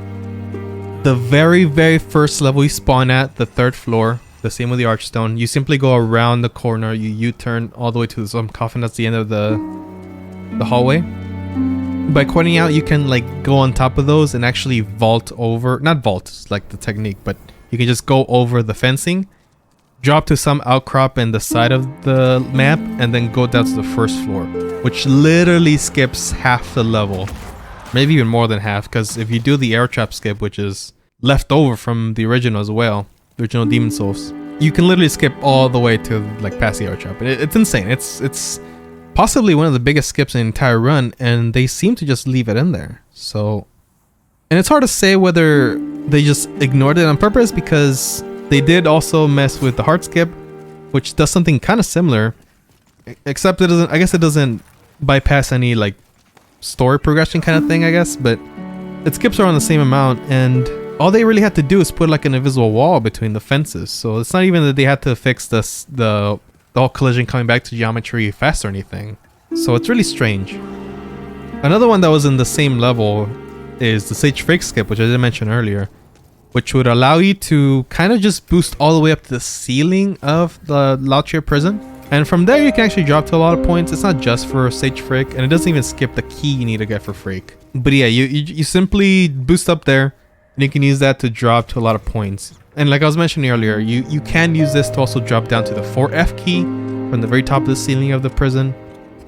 the very first level you spawn at, the 3rd floor, the same with the Archstone. You simply go around the corner, you U-turn all the way to some coffin that's the end of the hallway. By coining out, you can like go on top of those and actually vault over, not vault, it's like the technique, but you can just go over the fencing, drop to some outcrop in the side of the map, and then go down to the 1st floor, which literally skips half the level, maybe even more than half, because if you do the air trap skip, which is left over from the original as well, the original Demon Souls, you can literally skip all the way to like past the air trap. It's insane. It's possibly one of the biggest skips in the entire run, and they seem to just leave it in there. So, and it's hard to say whether they just ignored it on purpose, because they did also mess with the heart skip, which does something kind of similar, except it doesn't, I guess it doesn't bypass any like story progression kind of thing, I guess, but it skips around the same amount. And all they really had to do is put like an invisible wall between the fences. So it's not even that they had to fix the whole collision coming back to geometry fast or anything. So it's really strange. Another one that was in the same level is the Sage Fake skip, which I did mention earlier, which would allow you to kind of just boost all the way up to the ceiling of the Lautria prison. And from there you can actually drop to a lot of points. It's not just for Sage Freak, and it doesn't even skip the key you need to get for Freak. But yeah, you simply boost up there, and you can use that to drop to a lot of points. And like I was mentioning earlier, you can use this to also drop down to the 4F key from the very top of the ceiling of the prison.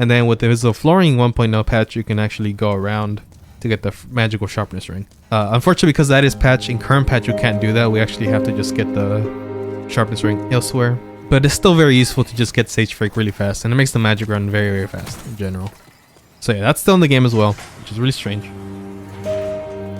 And then with the Visible Flooring 1.0 patch, you can actually go around to get the magical sharpness ring. Unfortunately, because that is patch, in current patch you can't do that. We actually have to just get the sharpness ring elsewhere. But it's still very useful to just get Sage Freak really fast, and it makes the magic run very, very fast in general. So yeah, that's still in the game as well, which is really strange.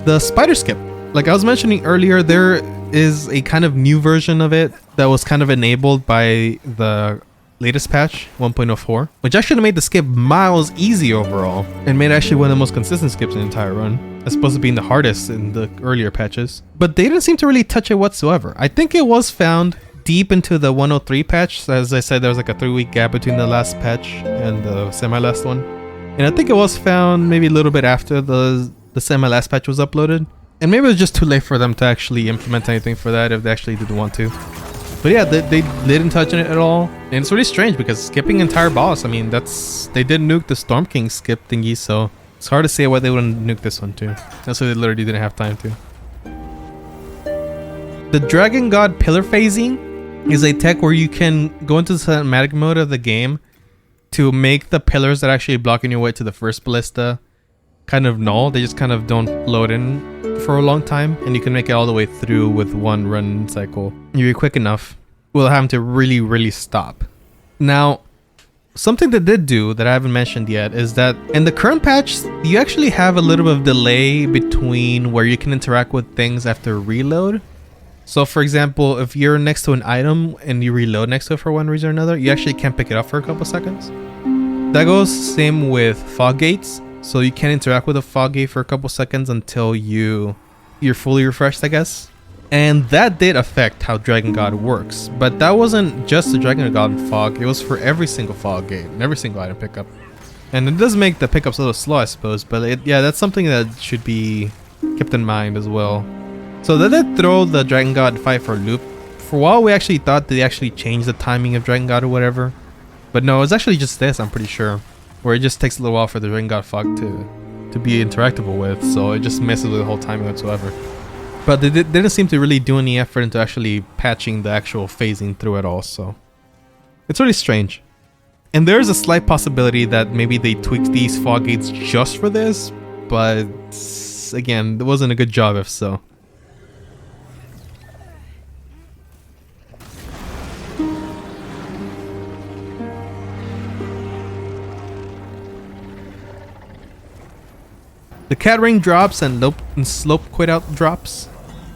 The spider skip. Like I was mentioning earlier, there is a kind of new version of it that was kind of enabled by the latest patch 1.04, which actually made the skip miles easier overall and made actually one of the most consistent skips in the entire run, as opposed to being the hardest in the earlier patches. But they didn't seem to really touch it whatsoever. I think it was found deep into the 103 patch. So as I said, there was like a 3-week gap between the last patch and the semi-last one, and I think it was found maybe a little bit after the semi-last patch was uploaded, and maybe it was just too late for them to actually implement anything for that if they actually did want to. But yeah, they didn't touch on it at all. And it's really strange because skipping entire boss, I mean, they did nuke the Storm King skip thingy, so it's hard to say why they wouldn't nuke this one too. That's why they literally didn't have time to. The Dragon God Pillar Phasing is a tech where you can go into the cinematic mode of the game to make the pillars that actually blocking your way to the first ballista kind of null. They just kind of don't load in for a long time, and you can make it all the way through with one run cycle. If you're quick enough, we'll have to really stop. Now, something that did do that I haven't mentioned yet is that in the current patch, you actually have a little bit of delay between where you can interact with things after reload. So for example, if you're next to an item and you reload next to it for one reason or another, you actually can't pick it up for a couple seconds. That goes same with fog gates. So you can't interact with a fog gate for a couple seconds until you're fully refreshed, I guess. And that did affect how Dragon God works. But that wasn't just the Dragon God fog, it was for every single fog gate and every single item pickup. And it does make the pickups a little slow, I suppose, but yeah, that's something that should be kept in mind as well. So that did throw the Dragon God fight for a loop. For a while we actually thought they actually changed the timing of Dragon God or whatever. But no, it's actually just this, I'm pretty sure. Where it just takes a little while for the Dragon God fog to be interactable with, so it just messes with the whole timing whatsoever. But they didn't seem to really do any effort into actually patching the actual phasing through it all, so it's really strange. And there's a slight possibility that maybe they tweaked these fog gates just for this, but again, it wasn't a good job if so. The cat ring drops and slope quit out drops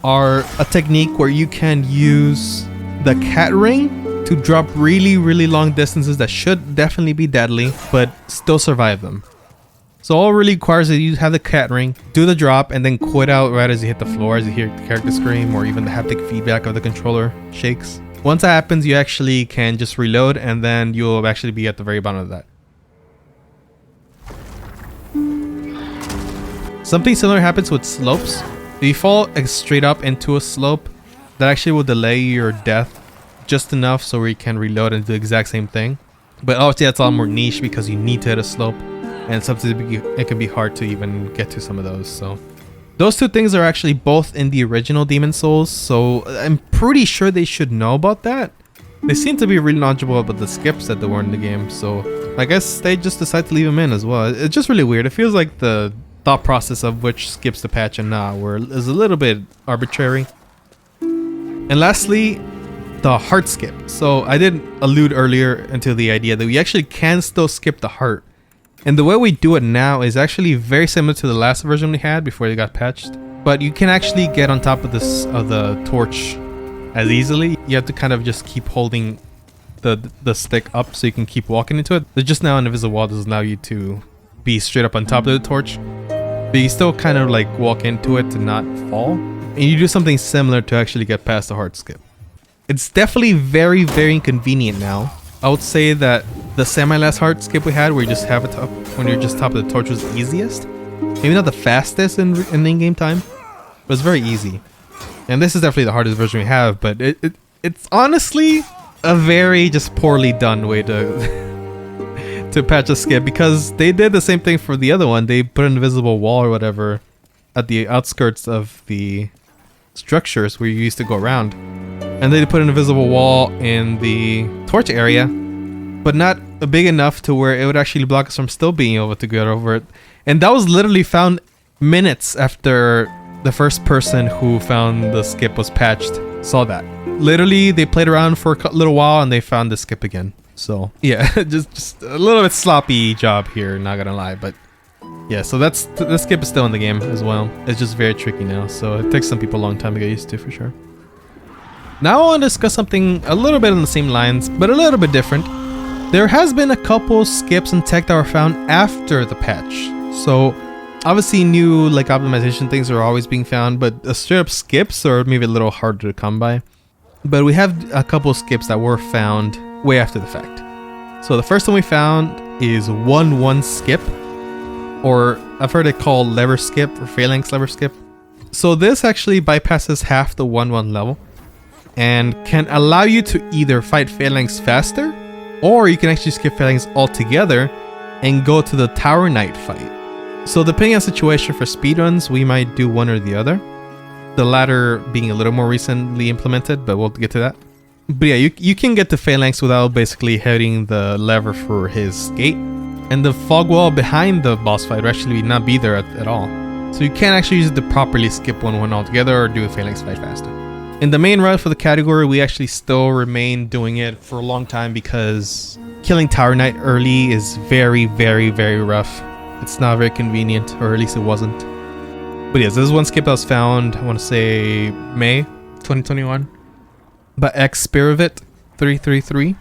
are a technique where you can use the cat ring to drop really long distances that should definitely be deadly, but still survive them. So all it really requires is you have the cat ring, do the drop, and then quit out right as you hit the floor, as you hear the character scream, or even the haptic feedback of the controller shakes. Once that happens, you actually can just reload, and then you'll actually be at the very bottom of that. Something similar happens with slopes. If you fall straight up into a slope, that actually will delay your death just enough so you can reload and do the exact same thing. But obviously that's a lot more niche because you need to hit a slope, and sometimes it can be hard to even get to some of those. So those two things are actually both in the original Demon Souls, so I'm pretty sure they should know about that. They seem to be really knowledgeable about the skips that were in the game, so I guess they just decided to leave them in as well. It's just really weird. It feels like the thought process of which skips to patch and not is a little bit arbitrary. And lastly, the heart skip. So I did allude earlier into the idea that we actually can still skip the heart, and the way we do it now is actually very similar to the last version we had before it got patched, but you can actually get on top of the torch as easily. You have to kind of just keep holding the stick up so you can keep walking into it. There's just now an invisible wall that doesn't allow you to be straight up on top of the torch, but you still kind of like walk into it to not fall. and you do something similar to actually get past the hard skip. It's definitely very, very inconvenient now. I would say that the semi-last hard skip we had, where you just have it up when you're just top of the torch, was the easiest. Maybe not the fastest in in-game time, but it's very easy. And this is definitely the hardest version we have, but it's honestly a very just poorly done way to to patch a skip, because they did the same thing for the other one. They put an invisible wall or whatever at the outskirts of the structures where you used to go around. And they put an invisible wall in the torch area, but not big enough to where it would actually block us from still being able to get over it. And that was literally found minutes after the first person who found the skip was patched saw that. Literally, they played around for a little while and they found the skip again. So yeah, just a little bit sloppy job here, not gonna lie. But yeah, so the skip is still in the game as well. It's just very tricky now, so it takes some people a long time to get used to for sure. Now I want to discuss something a little bit on the same lines, but a little bit different. There has been a couple skips and tech that were found after the patch. So obviously new like optimization things are always being found, but straight up skips are maybe a little harder to come by. But we have a couple skips that were found way after the fact. So the first one we found is 1-1 skip, or I've heard it called lever skip or phalanx lever skip. So this actually bypasses half the 1-1 level and can allow you to either fight phalanx faster, or you can actually skip phalanx altogether and go to the Tower Knight fight. So depending on the situation for speedruns, we might do one or the other. The latter being a little more recently implemented, but we'll get to that. But yeah, you can get to phalanx without basically hitting the lever for his gate. And the fog wall behind the boss fight will actually not be there at all. So you can't actually use it to properly skip 1-1 altogether or do a phalanx fight faster. In the main run for the category, we actually still remain doing it for a long time because killing Tower Knight early is very, very, very rough. It's not very convenient, or at least it wasn't. But yes, this is one skip that was found, I want to say May 2021 by xspiravit333.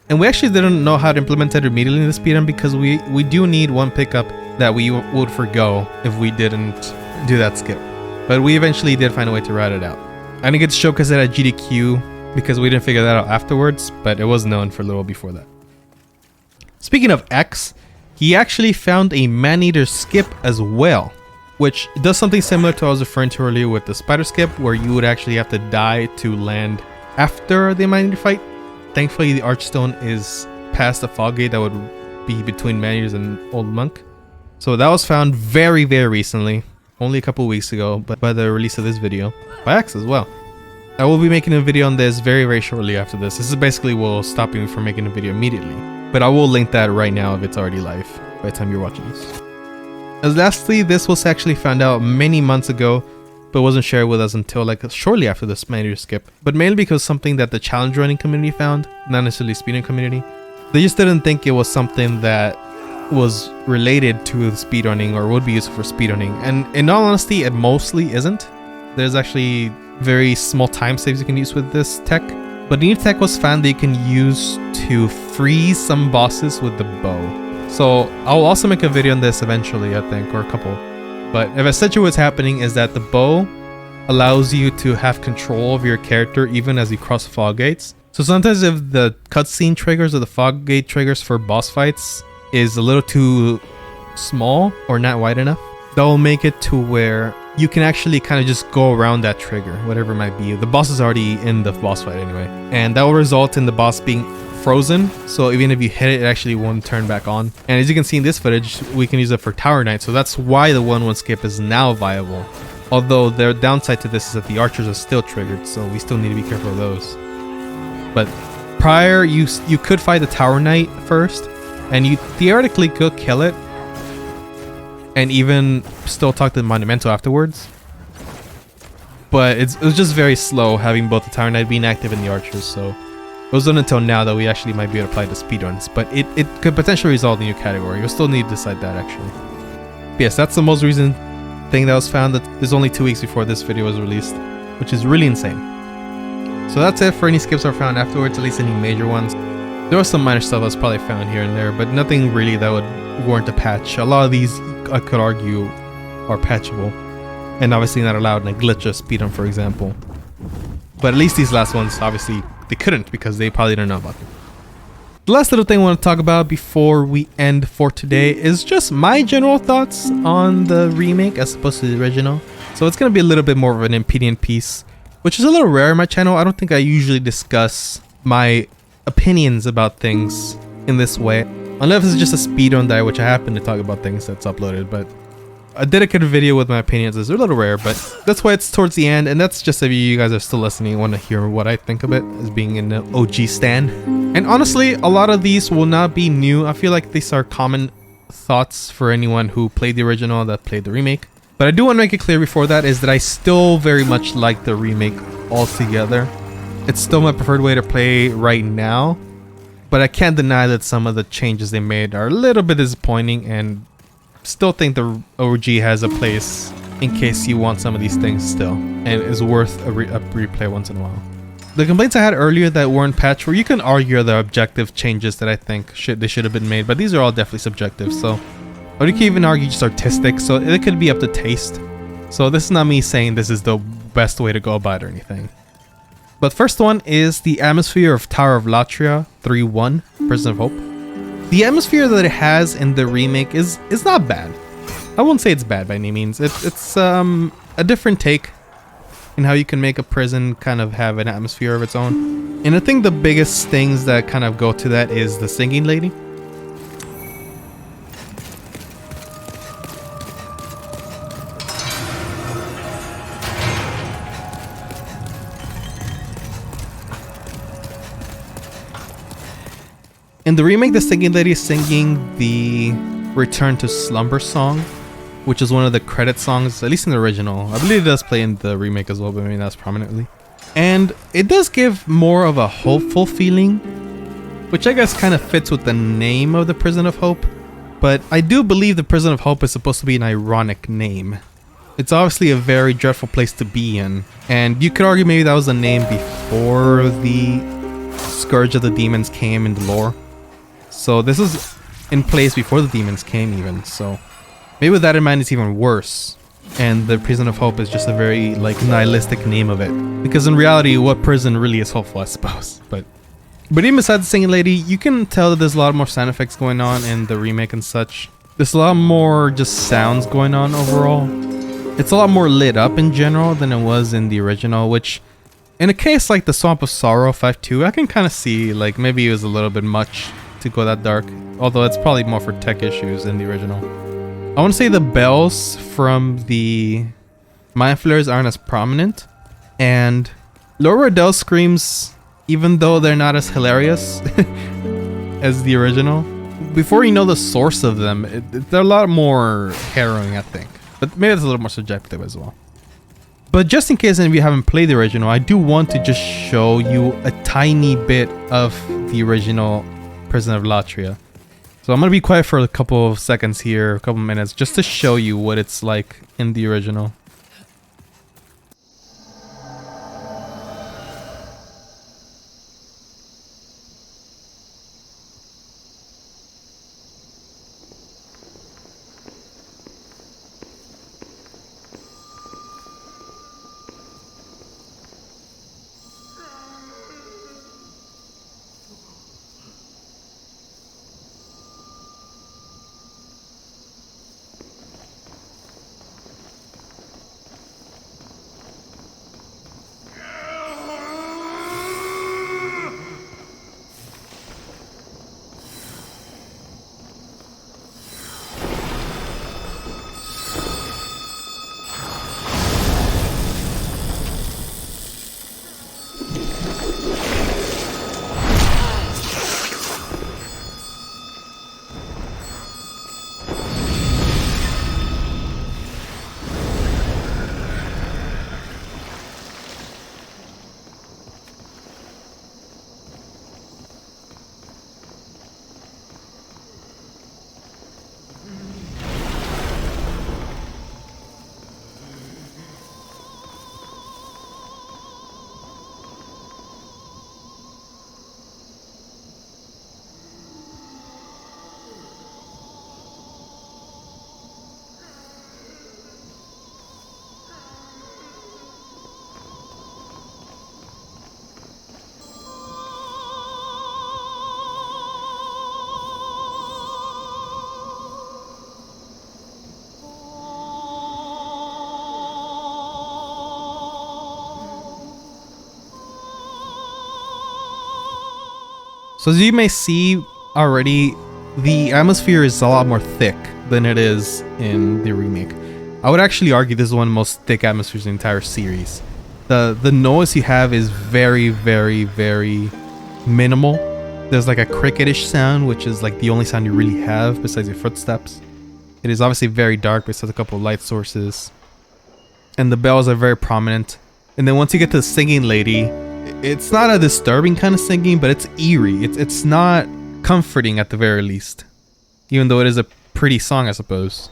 And we actually didn't know how to implement it immediately in the speedrun because we do need one pickup that we would forgo if we didn't do that skip. But we eventually did find a way to route it out. I didn't get to showcase it at GDQ because we didn't figure that out afterwards, but it was known for a little before that. Speaking of X, he actually found a man-eater skip as well, which does something similar to what I was referring to earlier with the spider skip, where you would actually have to die to land after the man-eater fight. Thankfully, the Archstone is past the fog gate that would be between man-eaters and Old Monk. So that was found very, very recently, only a couple weeks ago, but by the release of this video, by X as well. I will be making a video on this very, very shortly after this. This is basically what will stop me from making a video immediately, but I will link that right now if it's already live by the time you're watching this. As lastly, this was actually found out many months ago, but wasn't shared with us until like shortly after this man-eater skip, but mainly because something that the challenge running community found, not necessarily speedrun community. They just didn't think it was something that was related to speedrunning or would be useful for speedrunning, and in all honesty, it mostly isn't. There's actually very small time saves you can use with this tech, but the new tech was found that you can use to freeze some bosses with the bow. So I'll also make a video on this eventually, I think, or a couple. But if essentially what's happening is that the bow allows you to have control of your character even as you cross fog gates. So sometimes if the cutscene triggers or the fog gate triggers for boss fights is a little too small or not wide enough, that will make it to where you can actually kind of just go around that trigger, whatever it might be. The boss is already in the boss fight anyway, and that will result in the boss being frozen, so even if you hit it, it actually won't turn back on. And as you can see in this footage, we can use it for Tower Knight, so that's why the 1-1 skip is now viable. Although the downside to this is that the archers are still triggered, so we still need to be careful of those. But prior, you could fight the Tower Knight first, and you theoretically could kill it, and even still talk to the Monumental afterwards. But it was just very slow having both the Tower Knight being active and the archers, so it wasn't until now that we actually might be able to apply to speedruns, but it could potentially result in a new category. You'll still need to decide that actually. But yes, that's the most recent thing that was found. That is only 2 weeks before this video was released, which is really insane. So that's it for any skips that were found afterwards, at least any major ones. There was some minor stuff that's probably found here and there, but nothing really that would warrant a patch. A lot of these, I could argue, are patchable. and obviously not allowed in a glitch or speedrun, for example. But at least these last ones, obviously, they couldn't because they probably didn't know about them. The last little thing I want to talk about before we end for today is just my general thoughts on the remake as opposed to the original. So it's going to be a little bit more of an opinion piece, which is a little rare in my channel. I don't think I usually discuss my opinions about things in this way, unless it's just a speedrun that which I happen to talk about things that's uploaded. But a dedicated video with my opinions is a little rare, but that's why it's towards the end, and that's just if you guys are still listening and want to hear what I think of it as being an OG stan. And honestly, a lot of these will not be new. I feel like these are common thoughts for anyone who played the original that played the remake. But I do want to make it clear before that is that I still very much like the remake altogether. It's still my preferred way to play right now, but I can't deny that some of the changes they made are a little bit disappointing, and still think the OG has a place in case you want some of these things still, and is worth a replay once in a while. The complaints I had earlier that weren't patched, where you can argue the objective changes that I think they should have been made, but these are all definitely subjective. So, or you can even argue just artistic. So it could be up to taste. So this is not me saying this is the best way to go about it or anything. But first one is the atmosphere of Tower of Latria 3-1, Prison of Hope. The atmosphere that it has in the remake is not bad. I won't say it's bad by any means. It's a different take in how you can make a prison kind of have an atmosphere of its own. And I think the biggest things that kind of go to that is the singing lady. In the remake, the singing lady is singing the Return to Slumber song, which is one of the credit songs, at least in the original. I believe it does play in the remake as well, but maybe not as prominently. And it does give more of a hopeful feeling, which I guess kind of fits with the name of the Prison of Hope. But I do believe the Prison of Hope is supposed to be an ironic name. It's obviously a very dreadful place to be in, and you could argue maybe that was the name before the Scourge of the Demons came in the lore. So this is in place before the demons came even, so maybe with that in mind it's even worse. And the Prison of Hope is just a very like nihilistic name of it, because in reality what prison really is hopeful, I suppose. But even besides the singing lady, you can tell that there's a lot more sound effects going on in the remake and such. There's a lot more just sounds going on overall. It's a lot more lit up in general than it was in the original, which in a case like the Swamp of Sorrow 5.2, I can kind of see like maybe it was a little bit much to go that dark, although it's probably more for tech issues in the original. I want to say the bells from the Mind Flayers aren't as prominent, and Laura Adele's screams, even though they're not as hilarious as the original, before you know the source of them, they're a lot more harrowing, I think. But maybe it's a little more subjective as well. But just in case any of you haven't played the original, I do want to just show you a tiny bit of the original Prison of Latria. So I'm going to be quiet for a couple of seconds here, a couple minutes, just to show you what it's like in the original. So as you may see already, the atmosphere is a lot more thick than it is in the remake. I would actually argue this is one of the most thick atmospheres in the entire series. The noise you have is very, very, very minimal. There's like a cricketish sound, which is like the only sound you really have besides your footsteps. It is obviously very dark besides a couple of light sources. And the bells are very prominent. And then once you get to the singing lady, it's not a disturbing kind of singing, but it's eerie. It's not comforting at the very least. Even though it is a pretty song, I suppose.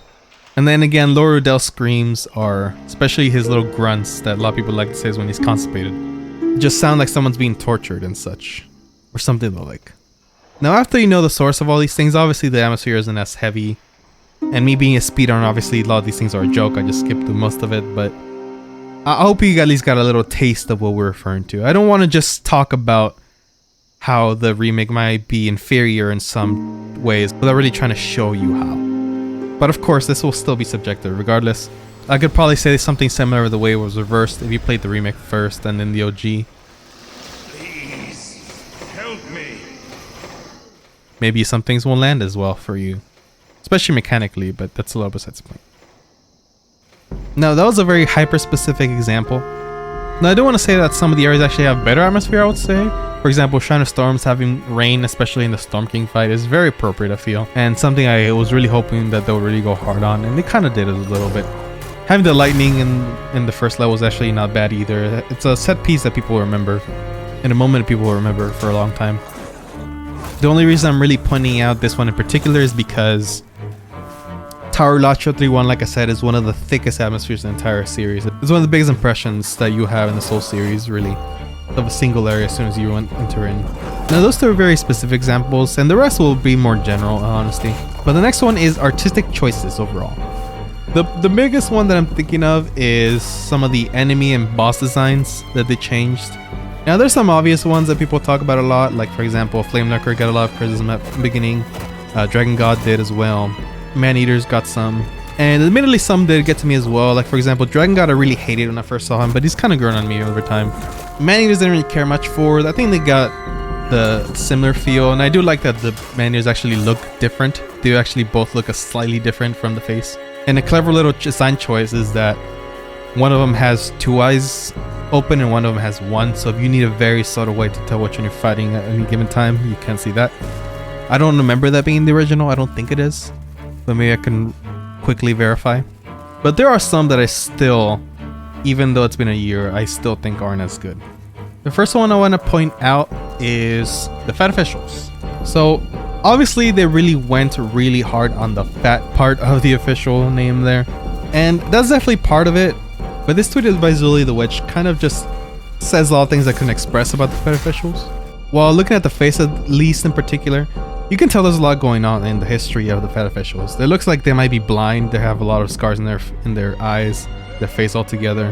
And then again, Laura Rudell's screams are, especially his little grunts that a lot of people like to say is when he's constipated, just sound like someone's being tortured and such. Or something the like. Now after you know the source of all these things, obviously the atmosphere isn't as heavy. And me being a speedrunner, obviously a lot of these things are a joke. I just skipped through most of it, but I hope you at least got a little taste of what we're referring to. I don't want to just talk about how the remake might be inferior in some ways without really trying to show you how. But of course, this will still be subjective regardless. I could probably say something similar to the way it was reversed if you played the remake first and then the OG.
Please, help me.
Maybe some things won't land as well for you. Especially mechanically, but that's a little besides the point. Now, that was a very hyper-specific example. Now, I do want to say that some of the areas actually have better atmosphere, I would say. For example, Shrine of Storms having rain, especially in the Storm King fight, is very appropriate, I feel. And something I was really hoping that they'll really go hard on, and they kind of did it a little bit. Having the lightning in the first level is actually not bad either. It's a set piece that people will remember, and a moment that people will remember for a long time. The only reason I'm really pointing out this one in particular is because Tower Lacho 3-1, like I said, is one of the thickest atmospheres in the entire series. It's one of the biggest impressions that you have in the Souls series, really, of a single area as soon as you enter in. Now, those two are very specific examples, and the rest will be more general, honestly. But the next one is artistic choices overall. The biggest one that I'm thinking of is some of the enemy and boss designs that they changed. Now, there's some obvious ones that people talk about a lot, like for example, Flame Lurker got a lot of criticism at the beginning. Dragon God did as well. Man-Eaters got some. And admittedly, some did get to me as well. Like for example, Dragon God I really hated when I first saw him, but he's kind of grown on me over time. Man-Eaters didn't really care much for. I think they got the similar feel, and I do like that the Man-Eaters actually look different. They actually both look a slightly different from the face. And a clever little design choice is that one of them has two eyes open and one of them has one, so if you need a very subtle way to tell which one you're fighting at any given time, you can't see that. I don't remember that being the original. I don't think it is, but maybe I can quickly verify. But there are some that I still, even though it's been a year, I still think aren't as good. The first one I want to point out is the fat officials. So obviously they really went really hard on the fat part of the official name there, and that's definitely part of it. But this tweet is by Zully the Witch kind of just says a lot of things I couldn't express about the fat officials. While looking at the face at least in particular, you can tell there's a lot going on in the history of the fat officials. It looks like they might be blind. They have a lot of scars in their eyes, their face altogether.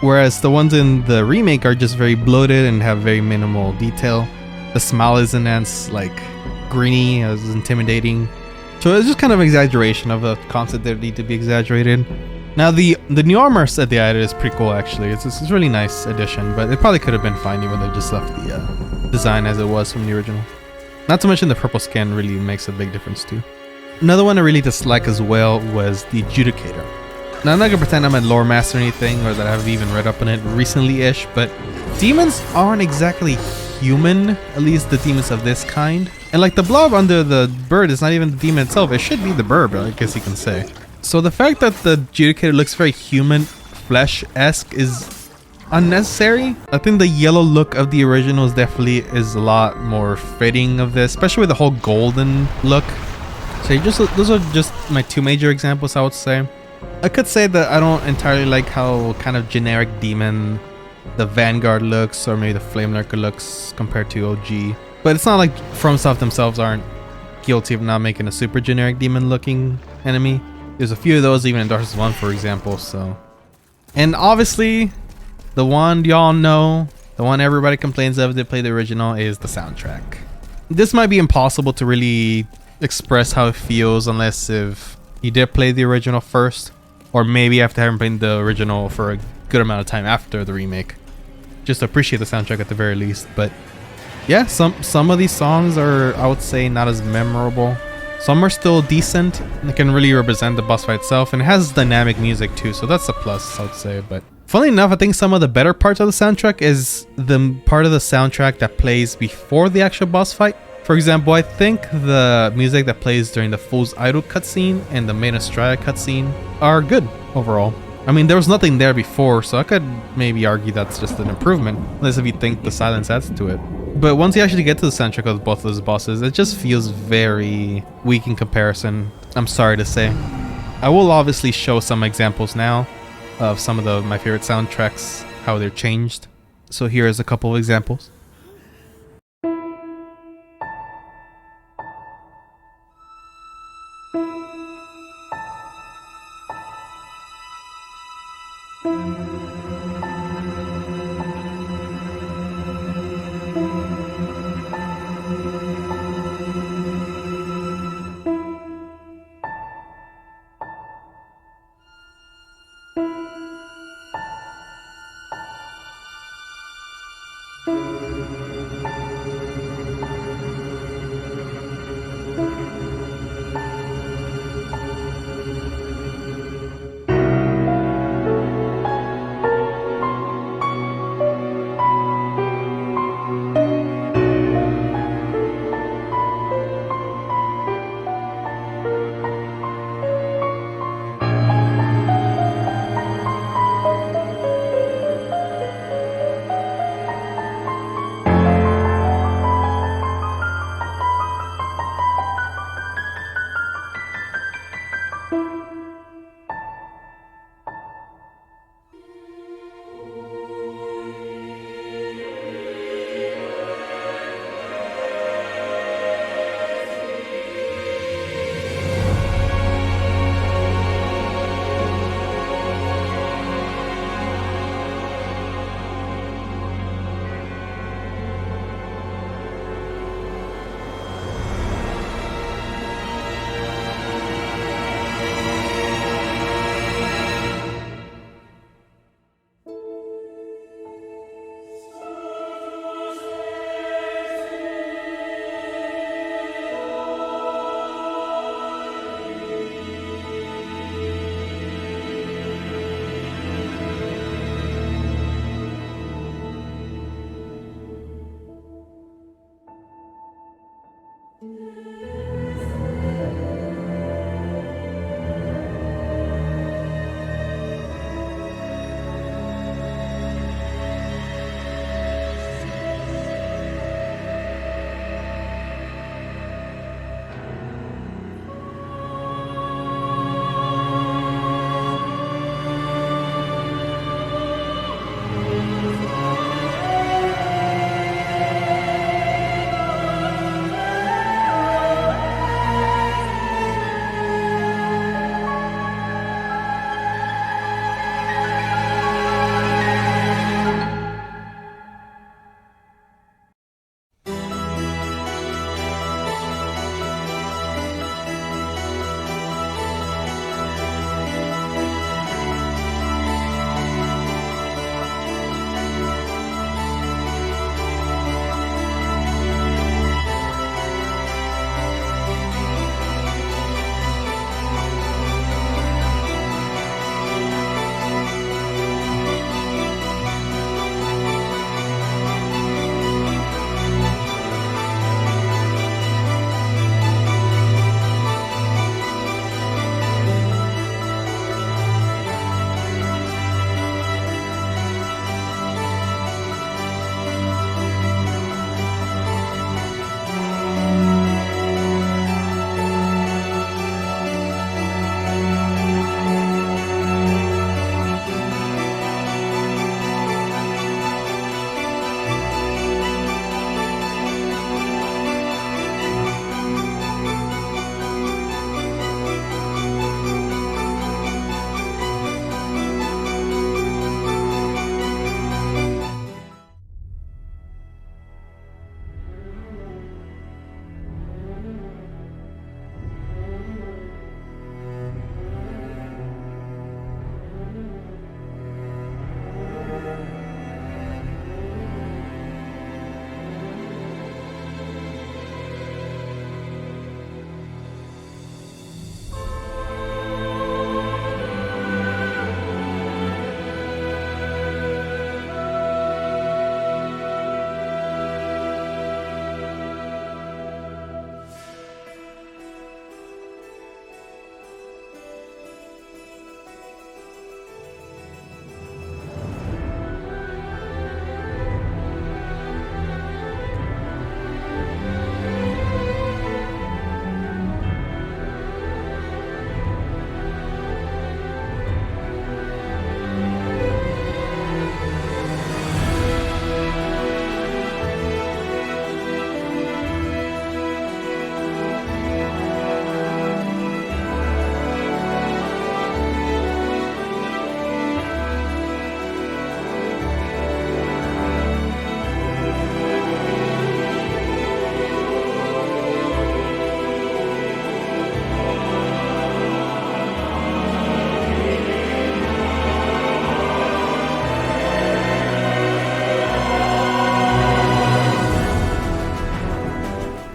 Whereas the ones in the remake are just very bloated and have very minimal detail. The smile isn't as like greeny, as intimidating. So it's just kind of an exaggeration of a concept that need to be exaggerated. Now the new armor set they added is pretty cool actually. It's a really nice addition, but it probably could have been fine even though they just left the design as it was from the original. Not to mention the purple skin really makes a big difference too. Another one I really dislike as well was the Adjudicator. Now I'm not gonna pretend I'm a lore master or anything, or that I've even read up on it recently-ish, but demons aren't exactly human, at least the demons of this kind. And like the blob under the bird is not even the demon itself, it should be the bird, I guess you can say. So the fact that the Adjudicator looks very human, flesh-esque is unnecessary. I think the yellow look of the original is a lot more fitting of this, especially with the whole golden look. So those are just my two major examples, I would say. I could say that I don't entirely like how kind of generic demon the Vanguard looks, or maybe the Flame Lurker looks compared to OG. But it's not like FromSoft themselves aren't guilty of not making a super generic demon looking enemy. There's a few of those even in Dark Souls 1, for example, so. And obviously, the one y'all know, the one everybody complains of that play the original, is the soundtrack. This might be impossible to really express how it feels unless if you did play the original first, or maybe after having played the original for a good amount of time after the remake, just to appreciate the soundtrack at the very least. But Yeah, some of these songs are, I would say, not as memorable. Some are still decent and can really represent the boss fight itself, and it has dynamic music too, so that's a plus, I would say. But funnily enough, I think some of the better parts of the soundtrack is the part of the soundtrack that plays before the actual boss fight. For example, I think the music that plays during the Fool's Idol cutscene and the main Estrella cutscene are good overall. I mean, there was nothing there before, so I could maybe argue that's just an improvement, unless if you think the silence adds to it. But once you actually get to the soundtrack of both of those bosses, it just feels very weak in comparison, I'm sorry to say. I will obviously show some examples now of some of my favorite soundtracks, how they're changed. So here is a couple of examples.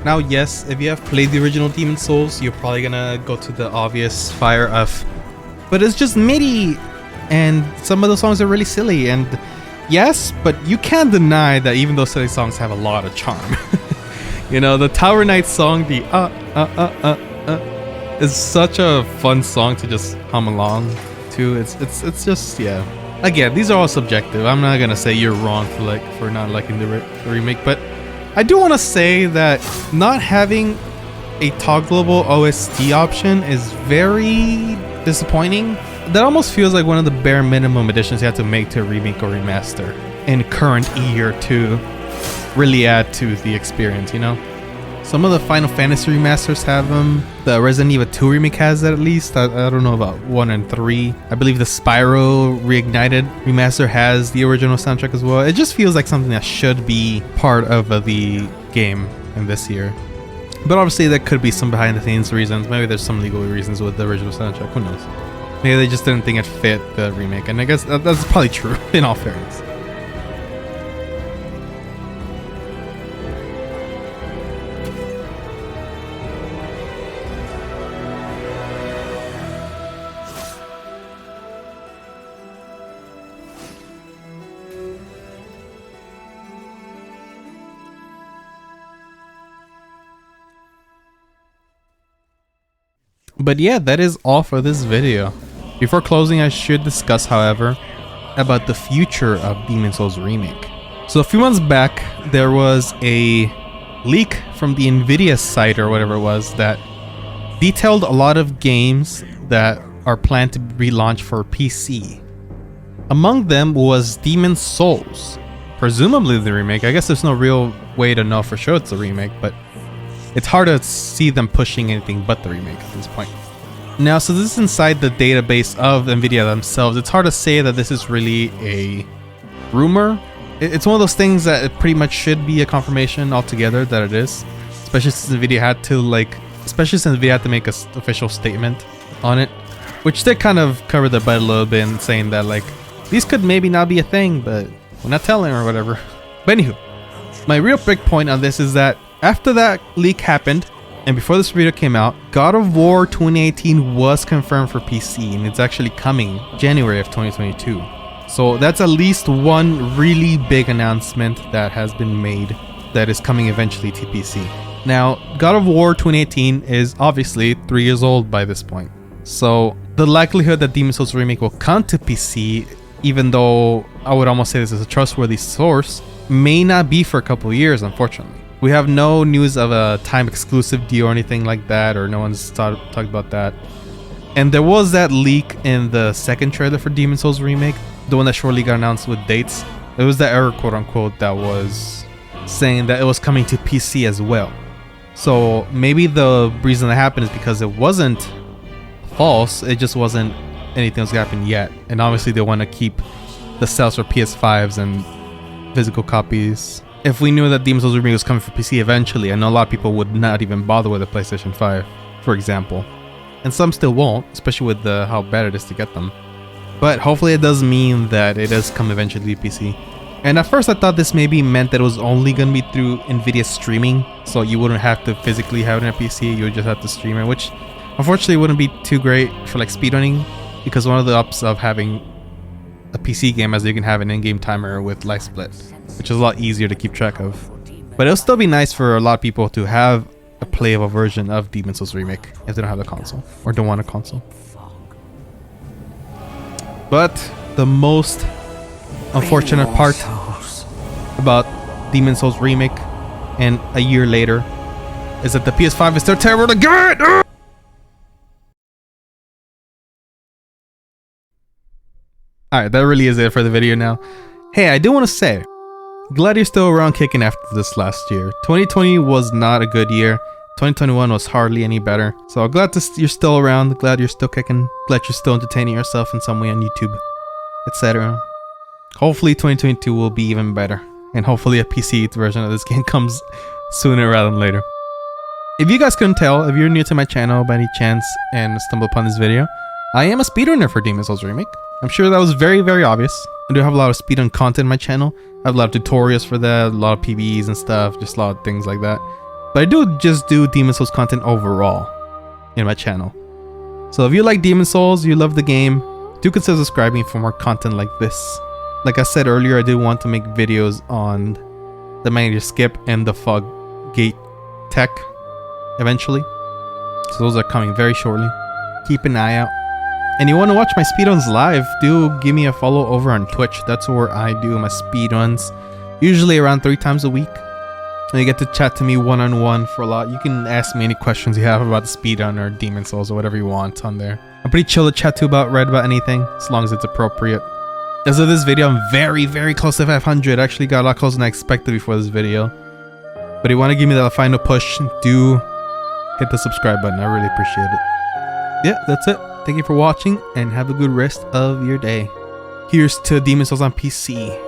Now, yes, if you have played the original Demon Souls, you're probably gonna go to the obvious fire of, but it's just MIDI, and some of the songs are really silly, and yes, but you can't deny that even those silly songs have a lot of charm. You know, the Tower Knight song, the is such a fun song to just hum along to. It's just, yeah. Again, these are all subjective. I'm not gonna say you're wrong for not liking the remake, but I do want to say that not having a toggleable OST option is very disappointing. That almost feels like one of the bare minimum additions you have to make to a remake or remaster in current year to really add to the experience, you know? Some of the Final Fantasy remasters have them. The Resident Evil 2 remake has that at least. I don't know about 1 and 3. I believe the Spyro Reignited remaster has the original soundtrack as well. It just feels like something that should be part of the game in this year. But obviously there could be some behind the scenes reasons. Maybe there's some legal reasons with the original soundtrack. Who knows? Maybe they just didn't think it fit the remake. And I guess that's probably true in all fairness. But yeah, that is all for this video. Before closing, I should discuss, however, about the future of Demon Souls Remake. So a few months back, there was a leak from the Nvidia site or whatever it was that detailed a lot of games that are planned to be relaunched for PC. Among them was Demon Souls, presumably the remake. I guess there's no real way to know for sure it's a remake, but it's hard to see them pushing anything but the remake at this point. Now, so this is inside the database of Nvidia themselves. It's hard to say that this is really a rumor. It's one of those things that it pretty much should be a confirmation altogether that it is, especially since Nvidia had to make an official statement on it, which they kind of covered their butt a little bit in saying that like these could maybe not be a thing, but we're not telling or whatever. But anywho, my real big point on this is that after that leak happened, and before this video came out, God of War 2018 was confirmed for PC, and it's actually coming January of 2022. So that's at least one really big announcement that has been made that is coming eventually to PC. Now, God of War 2018 is obviously 3 years old by this point. So the likelihood that Demon Souls Remake will come to PC, even though I would almost say this is a trustworthy source, may not be for a couple of years, unfortunately. We have no news of a time exclusive deal or anything like that, or no one's talked about that. And there was that leak in the second trailer for Demon Souls Remake, the one that shortly got announced with dates. It was the error, quote unquote, that was saying that it was coming to PC as well. So maybe the reason that happened is because it wasn't false, it just wasn't anything that's happened yet. And obviously they want to keep the sales for PS5s and physical copies. If we knew that Demon Souls Remake was coming for PC eventually, I know a lot of people would not even bother with a PlayStation 5, for example. And some still won't, especially with how bad it is to get them. But hopefully it does mean that it does come eventually to PC. And at first I thought this maybe meant that it was only going to be through Nvidia streaming, so you wouldn't have to physically have it on a PC, you would just have to stream it, which unfortunately wouldn't be too great for like speedrunning, because one of the ups of having a PC game is you can have an in-game timer with light split, which is a lot easier to keep track of. But it'll still be nice for a lot of people to have a playable version of Demon Souls Remake if they don't have a console or don't want a console. But the most unfortunate part about Demon Souls Remake and a year later is that the PS5 is still terrible to get! Alright, that really is it for the video now. Hey, I do want to say, glad you're still around kicking after this last year. 2020 was not a good year. 2021 was hardly any better. So glad you're still around, glad you're still kicking, glad you're still entertaining yourself in some way on YouTube, etc. Hopefully 2022 will be even better, and hopefully a PC version of this game comes sooner rather than later. If you guys couldn't tell, if you're new to my channel by any chance and stumbled upon this video, I am a speedrunner for Demon Souls Remake. I'm sure that was very, very obvious. I do have a lot of speedrun content on my channel. I have a lot of tutorials for that, a lot of PBs and stuff, just a lot of things like that. But I do just do Demon Souls content overall in my channel. So if you like Demon Souls, you love the game, do consider subscribing for more content like this. Like I said earlier, I do want to make videos on the manager skip and the fog gate tech eventually. So those are coming very shortly. Keep an eye out. And you want to watch my speedruns live, do give me a follow over on Twitch. That's where I do my speedruns, usually around 3 times a week. And you get to chat to me one-on-one for a lot. You can ask me any questions you have about the speedrun or Demon Souls or whatever you want on there. I'm pretty chill to chat to about anything, as long as it's appropriate. As of this video, I'm very, very close to 500. Actually got a lot closer than I expected before this video. But if you want to give me that final push, do hit the subscribe button. I really appreciate it. Yeah, that's it. Thank you for watching and have a good rest of your day. Here's to Demon Souls on PC.